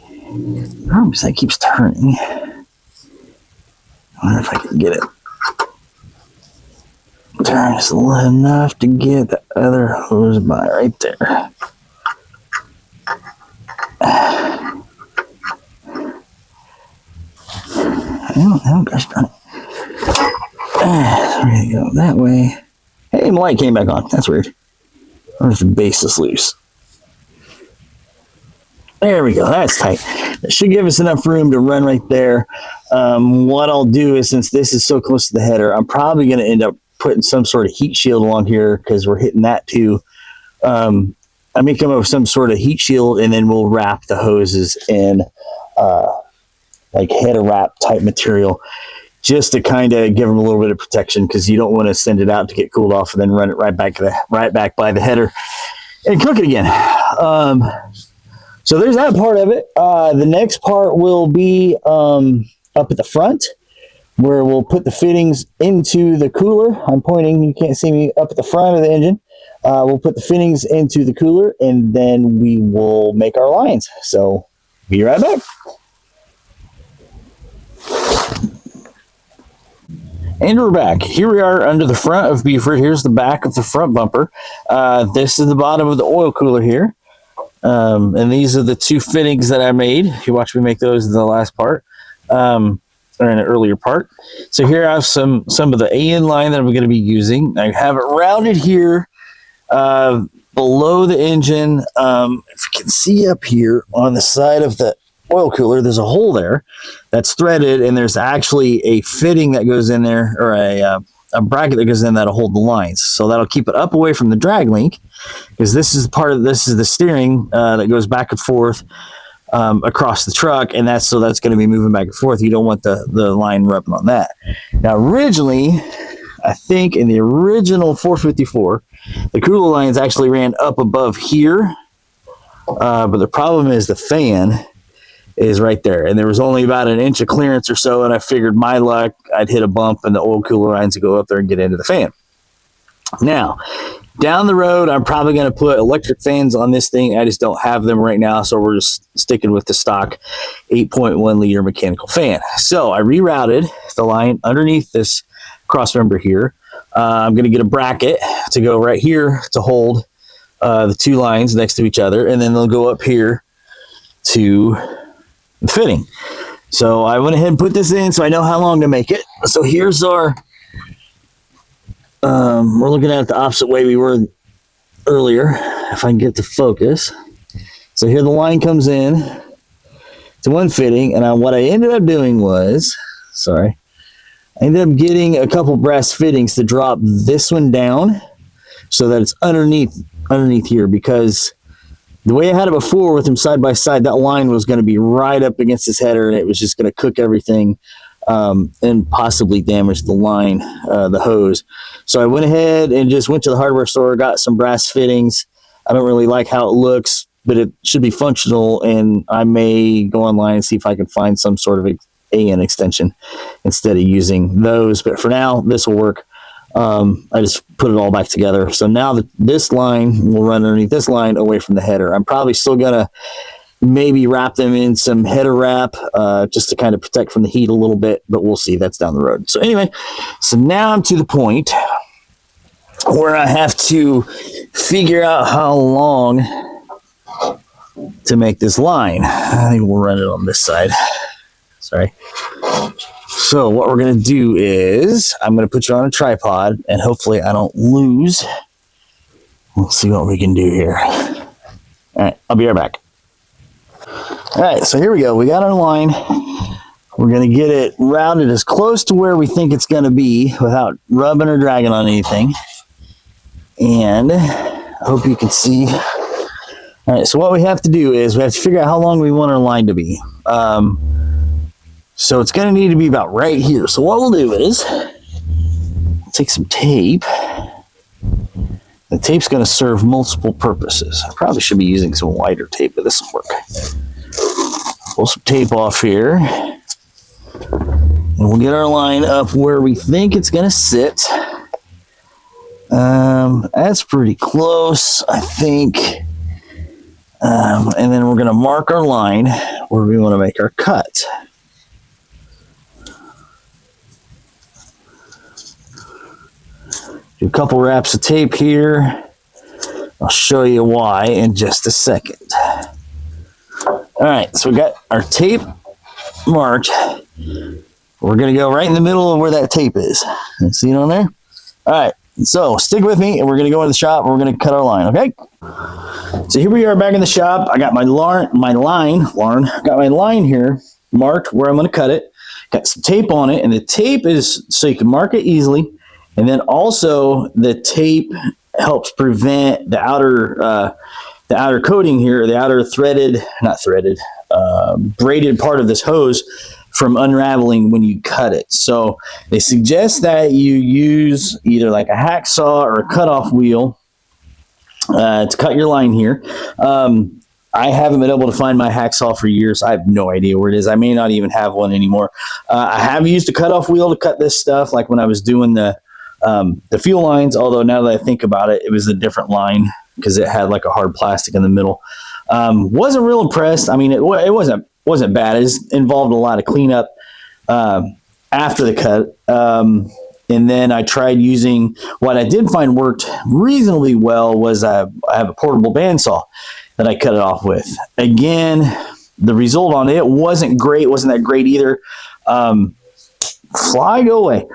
The problem is that keeps turning. I wonder if I can get it. Turn just enough to get the other hose by right there. Oh, gosh darn it. There you go, that way. Hey, my light came back on. That's weird. Or if the base is loose. There we go, that's tight. That should give us enough room to run right there. What I'll do is, since this is so close to the header, I'm probably going to end up putting some sort of heat shield along here because we're hitting that too. I may come up with some sort of heat shield, and then we'll wrap the hoses in like header wrap type material, just to kind of give them a little bit of protection, because you don't want to send it out to get cooled off and then run it right back by the header and cook it again. So there's that part of it. The next part will be up at the front, where we'll put the fittings into the cooler. I'm pointing, you can't see me, up at the front of the engine. We'll put the fittings into the cooler, and then we will make our lines. So be right back. And we're back. Here we are under the front of Buford. Here's the back of the front bumper. This is the bottom of the oil cooler here. And these are the two fittings that I made. You watch me make those in the last part, or in an earlier part. So here I have some of the AN line that I'm going to be using. I have it rounded here below the engine. If you can see up here on the side of the oil cooler, there's a hole there that's threaded, and there's actually a fitting that goes in there, or a bracket that goes in that'll hold the lines. So that'll keep it up away from the drag link, because this is the steering that goes back and forth across the truck, and that's going to be moving back and forth. You don't want the line rubbing on that. Now, originally, I think in the original 454, the cooler lines actually ran up above here, but the problem is the fan is right there, and there was only about an inch of clearance or so, and I figured my luck, I'd hit a bump and the oil cooler lines would go up there and get into the fan. Now, down the road, I'm probably going to put electric fans on this thing. I just don't have them right now, so we're just sticking with the stock 8.1 liter mechanical fan. So I rerouted the line underneath this cross member here. I'm going to get a bracket to go right here to hold the two lines next to each other, and then they'll go up here to the fitting. So I went ahead and put this in so I know how long to make it. So here's our, we're looking at it the opposite way we were earlier, if I can get to focus. So here the line comes in to one fitting, and what I ended up doing was, I ended up getting a couple brass fittings to drop this one down so that it's underneath here, because the way I had it before with them side by side, that line was going to be right up against his header, and it was just going to cook everything and possibly damage the line, the hose. So I went ahead and just went to the hardware store, got some brass fittings. I don't really like how it looks, but it should be functional, and I may go online and see if I can find some sort of AN extension instead of using those. But for now, this will work. I just put it all back together. So now that this line will run underneath this line away from the header. I'm probably still going to maybe wrap them in some header wrap just to kind of protect from the heat a little bit, but we'll see. That's down the road. So anyway, so now I'm to the point where I have to figure out how long to make this line. I think we'll run it on this side. Sorry. So what we're going to do is I'm going to put you on a tripod, and hopefully I don't lose. We'll see what we can do here. All right, I'll be right back. All right, so here we go. We got our line. We're going to get it routed as close to where we think it's going to be without rubbing or dragging on anything. And I hope you can see. All right, so what we have to do is we have to figure out how long we want our line to be. So it's going to need to be about right here. So what we'll do is take some tape. The tape's going to serve multiple purposes. I probably should be using some wider tape, but this will work. Pull some tape off here. And we'll get our line up where we think it's going to sit. That's pretty close, I think. And then we're going to mark our line where we want to make our cut. Do a couple wraps of tape here. I'll show you why in just a second. All right, so we got our tape marked. We're going to go right in the middle of where that tape is. See it on there? All right, so stick with me, and we're going to go in the shop, and we're going to cut our line, okay? So here we are back in the shop. I got my line here marked where I'm going to cut it. Got some tape on it, and the tape is so you can mark it easily. And then also the tape helps prevent the outer coating here, the outer braided part of this hose from unraveling when you cut it. So they suggest that you use either like a hacksaw or a cutoff wheel to cut your line here. I haven't been able to find my hacksaw for years. I have no idea where it is. I may not even have one anymore. I have used a cutoff wheel to cut this stuff, like when I was doing the fuel lines, although now that I think about it, it was a different line because it had like a hard plastic in the middle. Wasn't real impressed. I mean, it wasn't bad. It involved a lot of cleanup after the cut. And then I tried using, what I did find worked reasonably well was I have a portable bandsaw that I cut it off with. Again, the result on it wasn't great. Wasn't that great either. Fly, go away.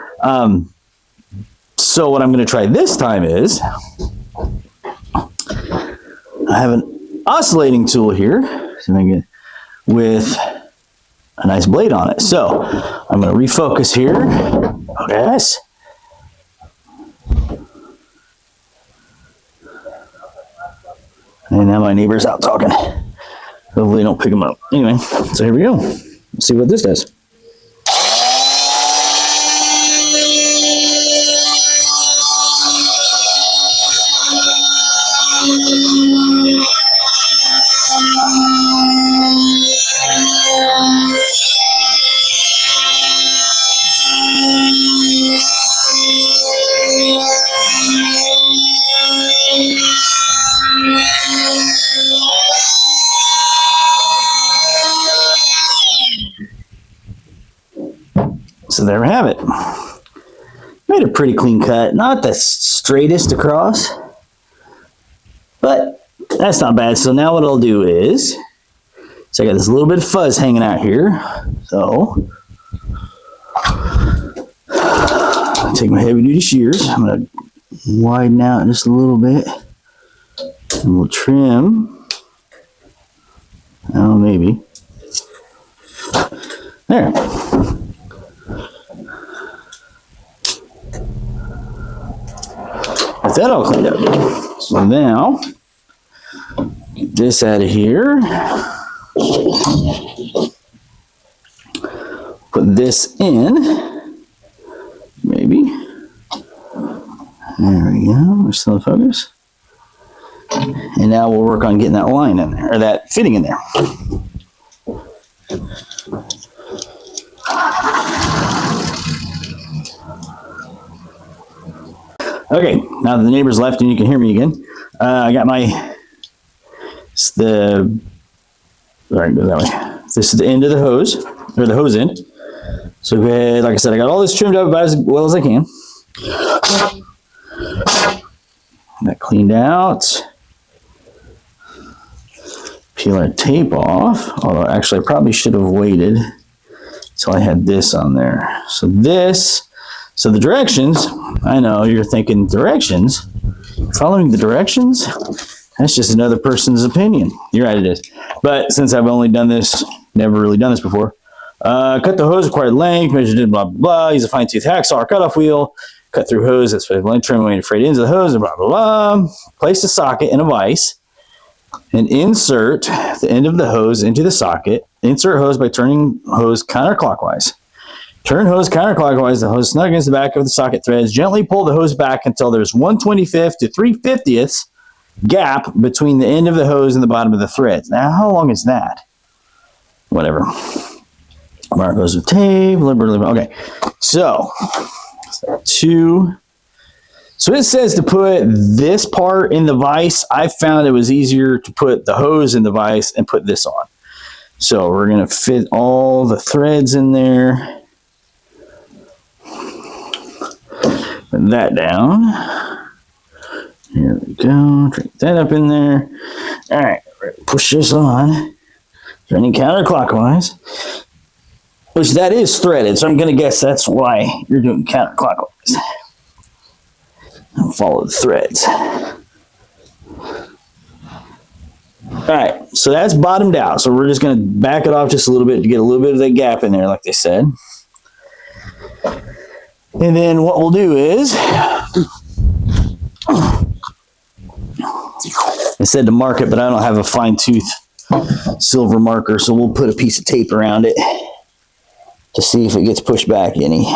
So what I'm going to try this time is I have an oscillating tool here with a nice blade on it. So I'm going to refocus here. Yes. And now my neighbor's out talking. Hopefully don't pick them up. Anyway, so here we go. Let's see what this does. So there we have it. Made a pretty clean cut. Not the straightest across, but that's not bad. So now what I'll do is, so I got this little bit of fuzz hanging out here. So take my heavy duty shears. I'm going to widen out just a little bit, and we'll trim. Oh, maybe. There. Got that all cleaned up. So now, get this out of here. Put this in. Maybe. There we go. We're still in focus. And now we'll work on getting that line in there, or that fitting in there. Okay, now that the neighbor's left and you can hear me again, I got my, all right, go that way. This is the end of the hose, or the hose end. So like I said, I got all this trimmed up about as well as I can. That cleaned out. Peel our tape off, although actually I probably should have waited until I had this on there. So the directions, I know you're thinking directions, following the directions, that's just another person's opinion. You're right, it is. But since I've only done this, never really done this before, cut the hose required length, measured it, blah, blah, blah, use a fine-tooth hacksaw or cutoff wheel, cut through hose, that's for length, trim away the frayed ends of the hose, blah, blah, blah. Place the socket in a vise and insert the end of the hose into the socket. Insert hose by turning hose counterclockwise. Turn hose counterclockwise, the hose snug against the back of the socket threads. Gently pull the hose back until there's 1/25 to 3/50 gap between the end of the hose and the bottom of the threads. Now, how long is that? Whatever. Mark goes with tape. Okay, so it says to put this part in the vise. I found it was easier to put the hose in the vise and put this on. So we're going to fit all the threads in there. Put that down. Here we go. Drink that up in there. All right, push this on. Turning counterclockwise, which that is threaded. So I'm going to guess that's why you're doing counterclockwise. And follow the threads. All right, so that's bottomed out. So we're just going to back it off just a little bit to get a little bit of that gap in there, like they said. And then what we'll do is, I said to mark it, but I don't have a fine tooth silver marker, so we'll put a piece of tape around it to see if it gets pushed back any.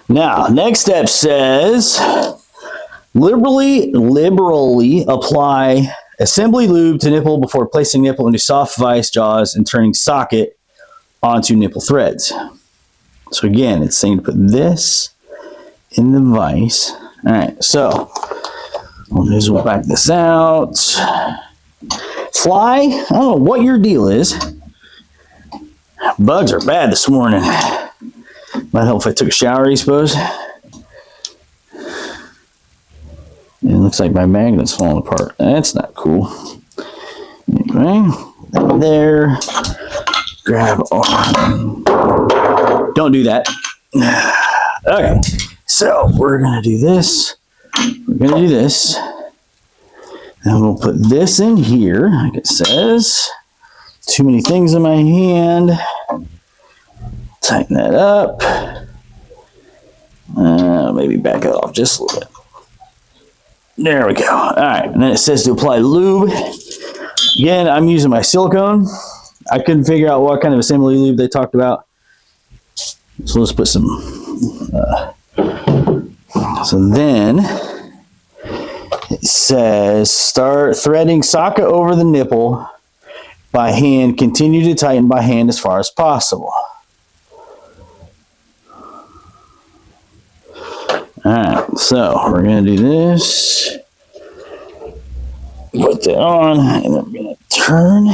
Now, next step says, liberally apply assembly lube to nipple before placing nipple into soft vise jaws and turning socket onto nipple threads. So again, it's saying to put this in the vise. All right, so we'll back this out. Fly, I don't know what your deal is. Bugs are bad this morning. Might help if I took a shower, I suppose. It looks like my magnet's falling apart. That's not cool. Anyway, there. Grab arm. Don't do that. Okay, so we're gonna do this. We're gonna do this. And we'll put this in here, like it says. Too many things in my hand. Tighten that up. Maybe back it off just a little bit. There we go. All right, and then it says to apply lube. Again, I'm using my silicone. I couldn't figure out what kind of assembly lube they talked about. So let's put some. So then it says start threading socket over the nipple by hand. Continue to tighten by hand as far as possible. All right, so we're going to do this. Put that on, and then we're going to turn.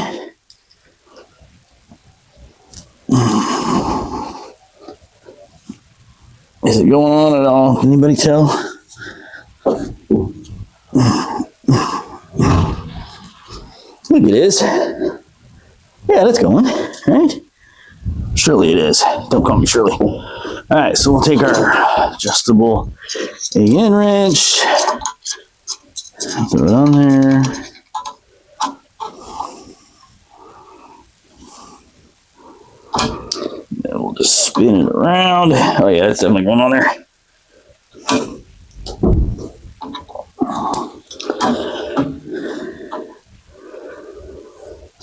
Is it going on at all? Can anybody tell? I think it is. Yeah, that's going, right? Surely it is. Don't call me Shirley. All right, so we'll take our adjustable AN wrench, throw it on there. Then we'll just spin it around. Oh yeah, that's definitely going on there.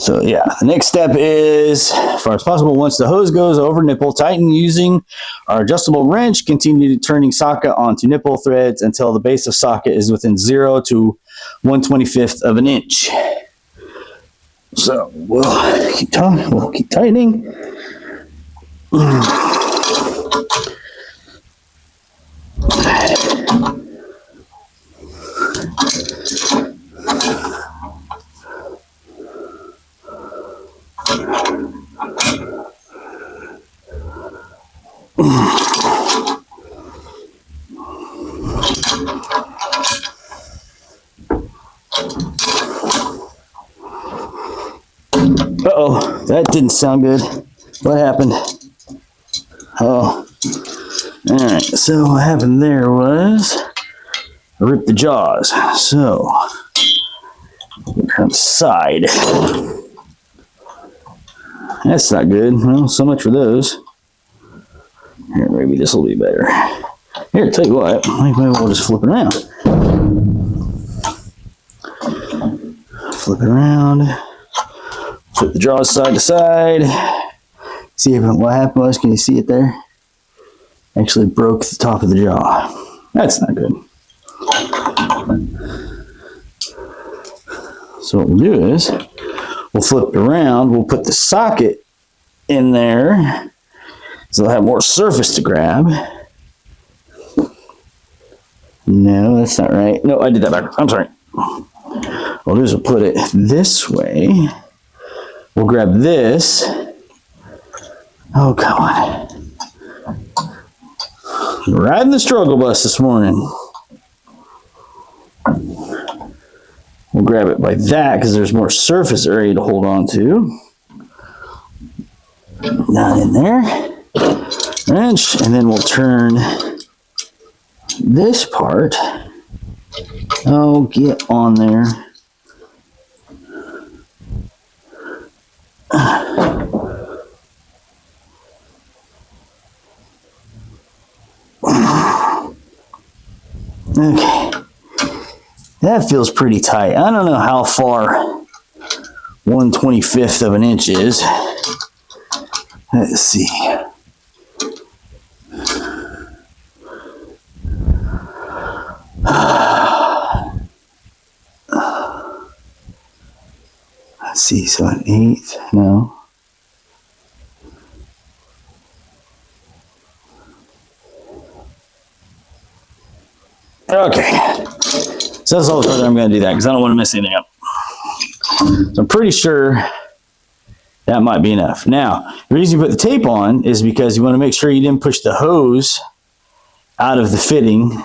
So yeah, the next step is, as far as possible, once the hose goes over nipple, tighten using our adjustable wrench. Continue turning socket onto nipple threads until the base of socket is within 0 to 1/25 of an inch. So we'll keep tightening. Uh-oh, that didn't sound good. What happened? Oh, all right. So what happened there was I ripped the jaws. So on the side. That's not good. Well, so much for those. Here, maybe this will be better. Here, tell you what, maybe we'll just flip it around. Flip it around. Flip the jaws side to side. See what happened was, can you see it there? Actually broke the top of the jaw. That's not good. So what we'll do is, we'll flip it around, we'll put the socket in there, so they'll have more surface to grab. No, that's not right. No, I did that backwards. I'm sorry. What we'll do is we'll put it this way. We'll grab this. Oh, come on. Riding the struggle bus this morning. We'll grab it by that because there's more surface area to hold on to. Not in there. Wrench, and then we'll turn this part. Oh, get on there. Okay. That feels pretty tight. I don't know how far 1/25 of an inch is. Let's see. Let's see, so an eighth, no. Okay. So that's all the further I'm going to do that because I don't want to mess anything up. So I'm pretty sure that might be enough. Now, the reason you put the tape on is because you want to make sure you didn't push the hose out of the fitting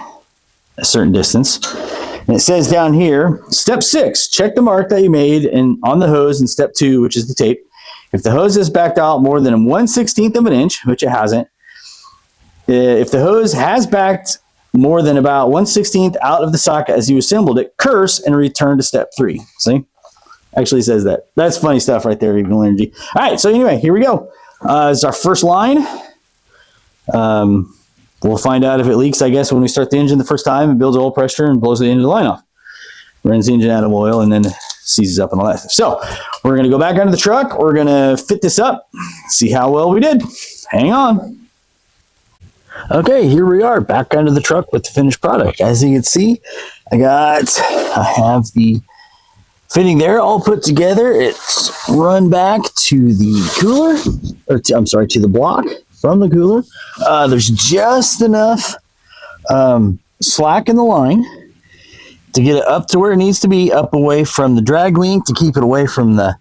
a certain distance. And it says down here, step 6, check the mark that you made on the hose in step 2, which is the tape. If the hose is backed out more than 1/16 of an inch, which it hasn't, if the hose has backed more than about 1/16 out of the socket as you assembled it, curse and return to step 3. See? Actually says that. That's funny stuff right there, Eagle Energy. All right, so anyway, here we go. This is our first line. We'll find out if it leaks, I guess, when we start the engine the first time and builds oil pressure and blows the end of the line off. Runs the engine out of oil and then seizes up and all that stuff. So we're going to go back onto the truck. We're going to fit this up, see how well we did. Hang on. Okay, here we are back onto the truck with the finished product. As you can see, I have the fitting there all put together. It's run back to the cooler, to the block from the cooler. There's just enough slack in the line to get it up to where it needs to be, up away from the drag link, to keep it away from the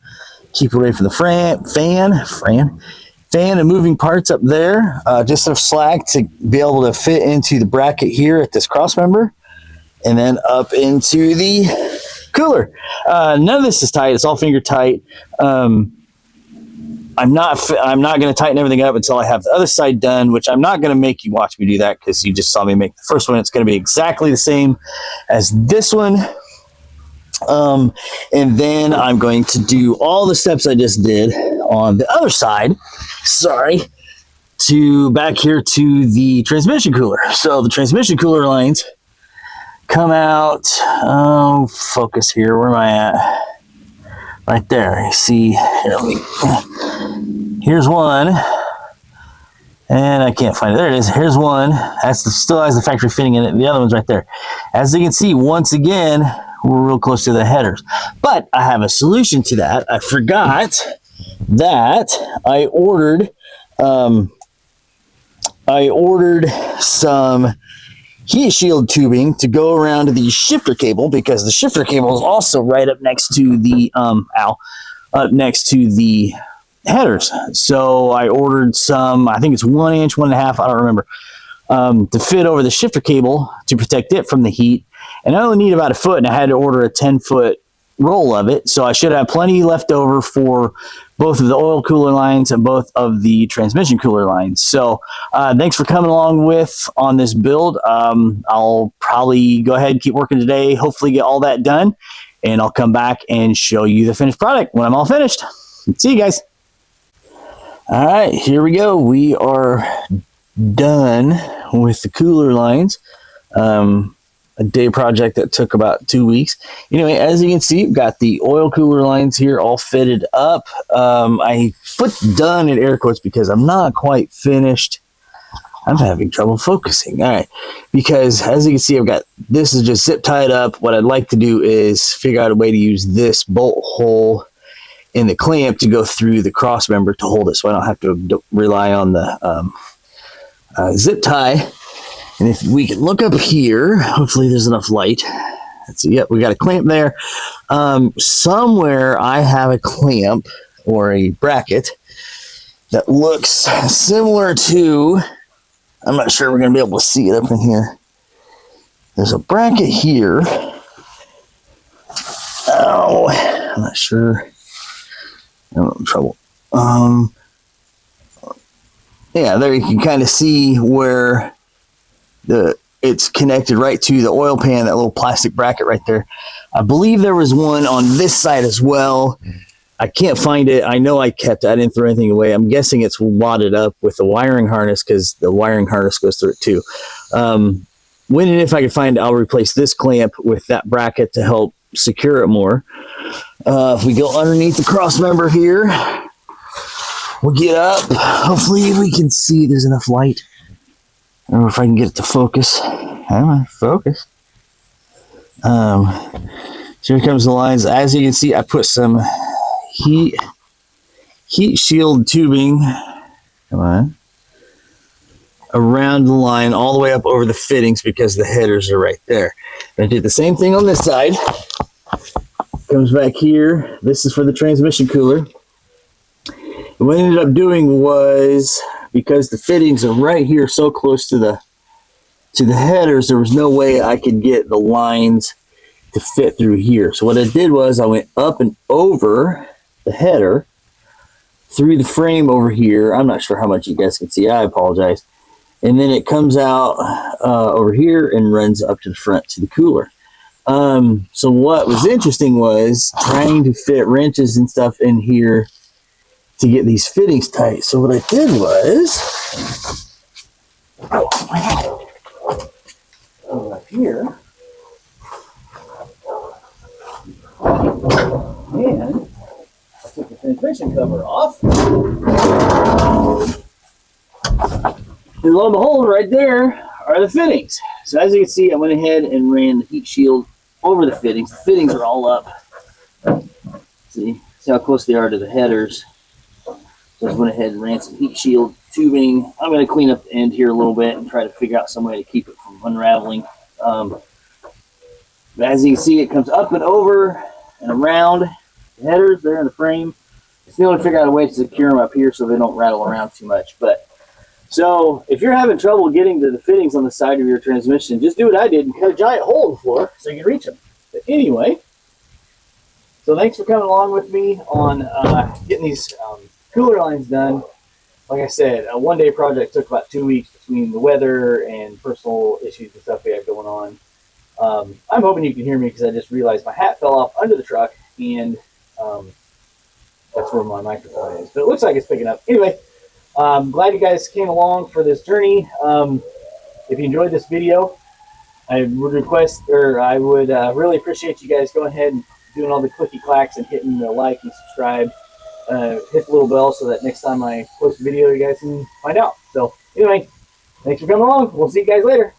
fan and moving parts up there. Just enough slack to be able to fit into the bracket here at this cross member, and then up into the cooler. None of this is tight. It's all finger tight. I'm not going to tighten everything up until I have the other side done, which I'm not going to make you watch me do that because you just saw me make the first one. It's going to be exactly the same as this one. And then I'm going to do all the steps I just did on the other side. To back here to the transmission cooler. So the transmission cooler lines come out, focus here, where am I at? right there. You see, here's one, and I can't find it. There it is. Here's one. Still has the factory fitting in it. The other one's right there. As you can see, once again, we're real close to the headers. But I have a solution to that. I forgot that I ordered some heat shield tubing to go around the shifter cable, because the shifter cable is also right up next to the next to the headers. So I ordered some, I think it's 1 inch, 1.5, I don't remember, to fit over the shifter cable to protect it from the heat. And I only need about 1 foot, and I had to order a 10-foot roll of it. So I should have plenty left over for both of the oil cooler lines and both of the transmission cooler lines. So thanks for coming along on this build. I'll probably go ahead and keep working today, hopefully get all that done, and I'll come back and show you the finished product when I'm all finished. See you guys. All right, here we go. We are done with the cooler lines. A day project that took about 2 weeks. Anyway, as you can see, we've got the oil cooler lines here all fitted up. I put done in air quotes because I'm not quite finished. I'm having trouble focusing. All right, because as you can see, this is just zip tied up. What I'd like to do is figure out a way to use this bolt hole in the clamp to go through the cross member to hold it, so I don't have to rely on the zip tie. And if we can look up here, hopefully there's enough light. Let's see. Yep, we got a clamp there. Somewhere I have a clamp or a bracket that looks similar to, I'm not sure we're going to be able to see it up in here. There's a bracket here. Oh, I'm not sure. I'm in trouble. Yeah, there you can kind of see where it's connected right to the oil pan, that little plastic bracket right there. I believe there was one on this side as well. I can't find it. I know I kept it. I didn't throw anything away. I'm guessing it's wadded up with the wiring harness, because the wiring harness goes through it too. When and if I can find it, I'll replace this clamp with that bracket to help secure it more. If we go underneath the cross member here, we'll get up. Hopefully we can see there's enough light. I don't know if I can get it to focus. Focus. So here comes the lines. As you can see, I put some heat shield tubing, around the line all the way up over the fittings, because the headers are right there. I did the same thing on this side. Comes back here. This is for the transmission cooler. And what I ended up doing was, because the fittings are right here so close to the headers, there was no way I could get the lines to fit through here. So what I did was I went up and over the header through the frame over here. I'm not sure how much you guys can see. I apologize. And then it comes out over here and runs up to the front to the cooler. So what was interesting was trying to fit wrenches and stuff in here to get these fittings tight. So what I did was, up here, and I took the transmission cover off. And lo and behold, right there are the fittings. So as you can see, I went ahead and ran the heat shield over the fittings. The fittings are all up. See how close they are to the headers. So I just went ahead and ran some heat shield tubing. I'm going to clean up the end here a little bit and try to figure out some way to keep it from unraveling. But as you can see, it comes up and over and around the headers there in the frame. I still want to figure out a way to secure them up here so they don't rattle around too much. But so if you're having trouble getting to the fittings on the side of your transmission, just do what I did and cut a giant hole in the floor so you can reach them. But anyway, so thanks for coming along with me on getting these cooler lines done. Like I said, a one-day project took about 2 weeks between the weather and personal issues and stuff we had going on. I'm hoping you can hear me because I just realized my hat fell off under the truck, and that's where my microphone is. But it looks like it's picking up. Anyway, I'm glad you guys came along for this journey. If you enjoyed this video, I would request, or I would really appreciate you guys go ahead and doing all the clicky clacks and hitting the like and subscribe. Hit the little bell so that next time I post a video, you guys can find out. So anyway, thanks for coming along. We'll see you guys later.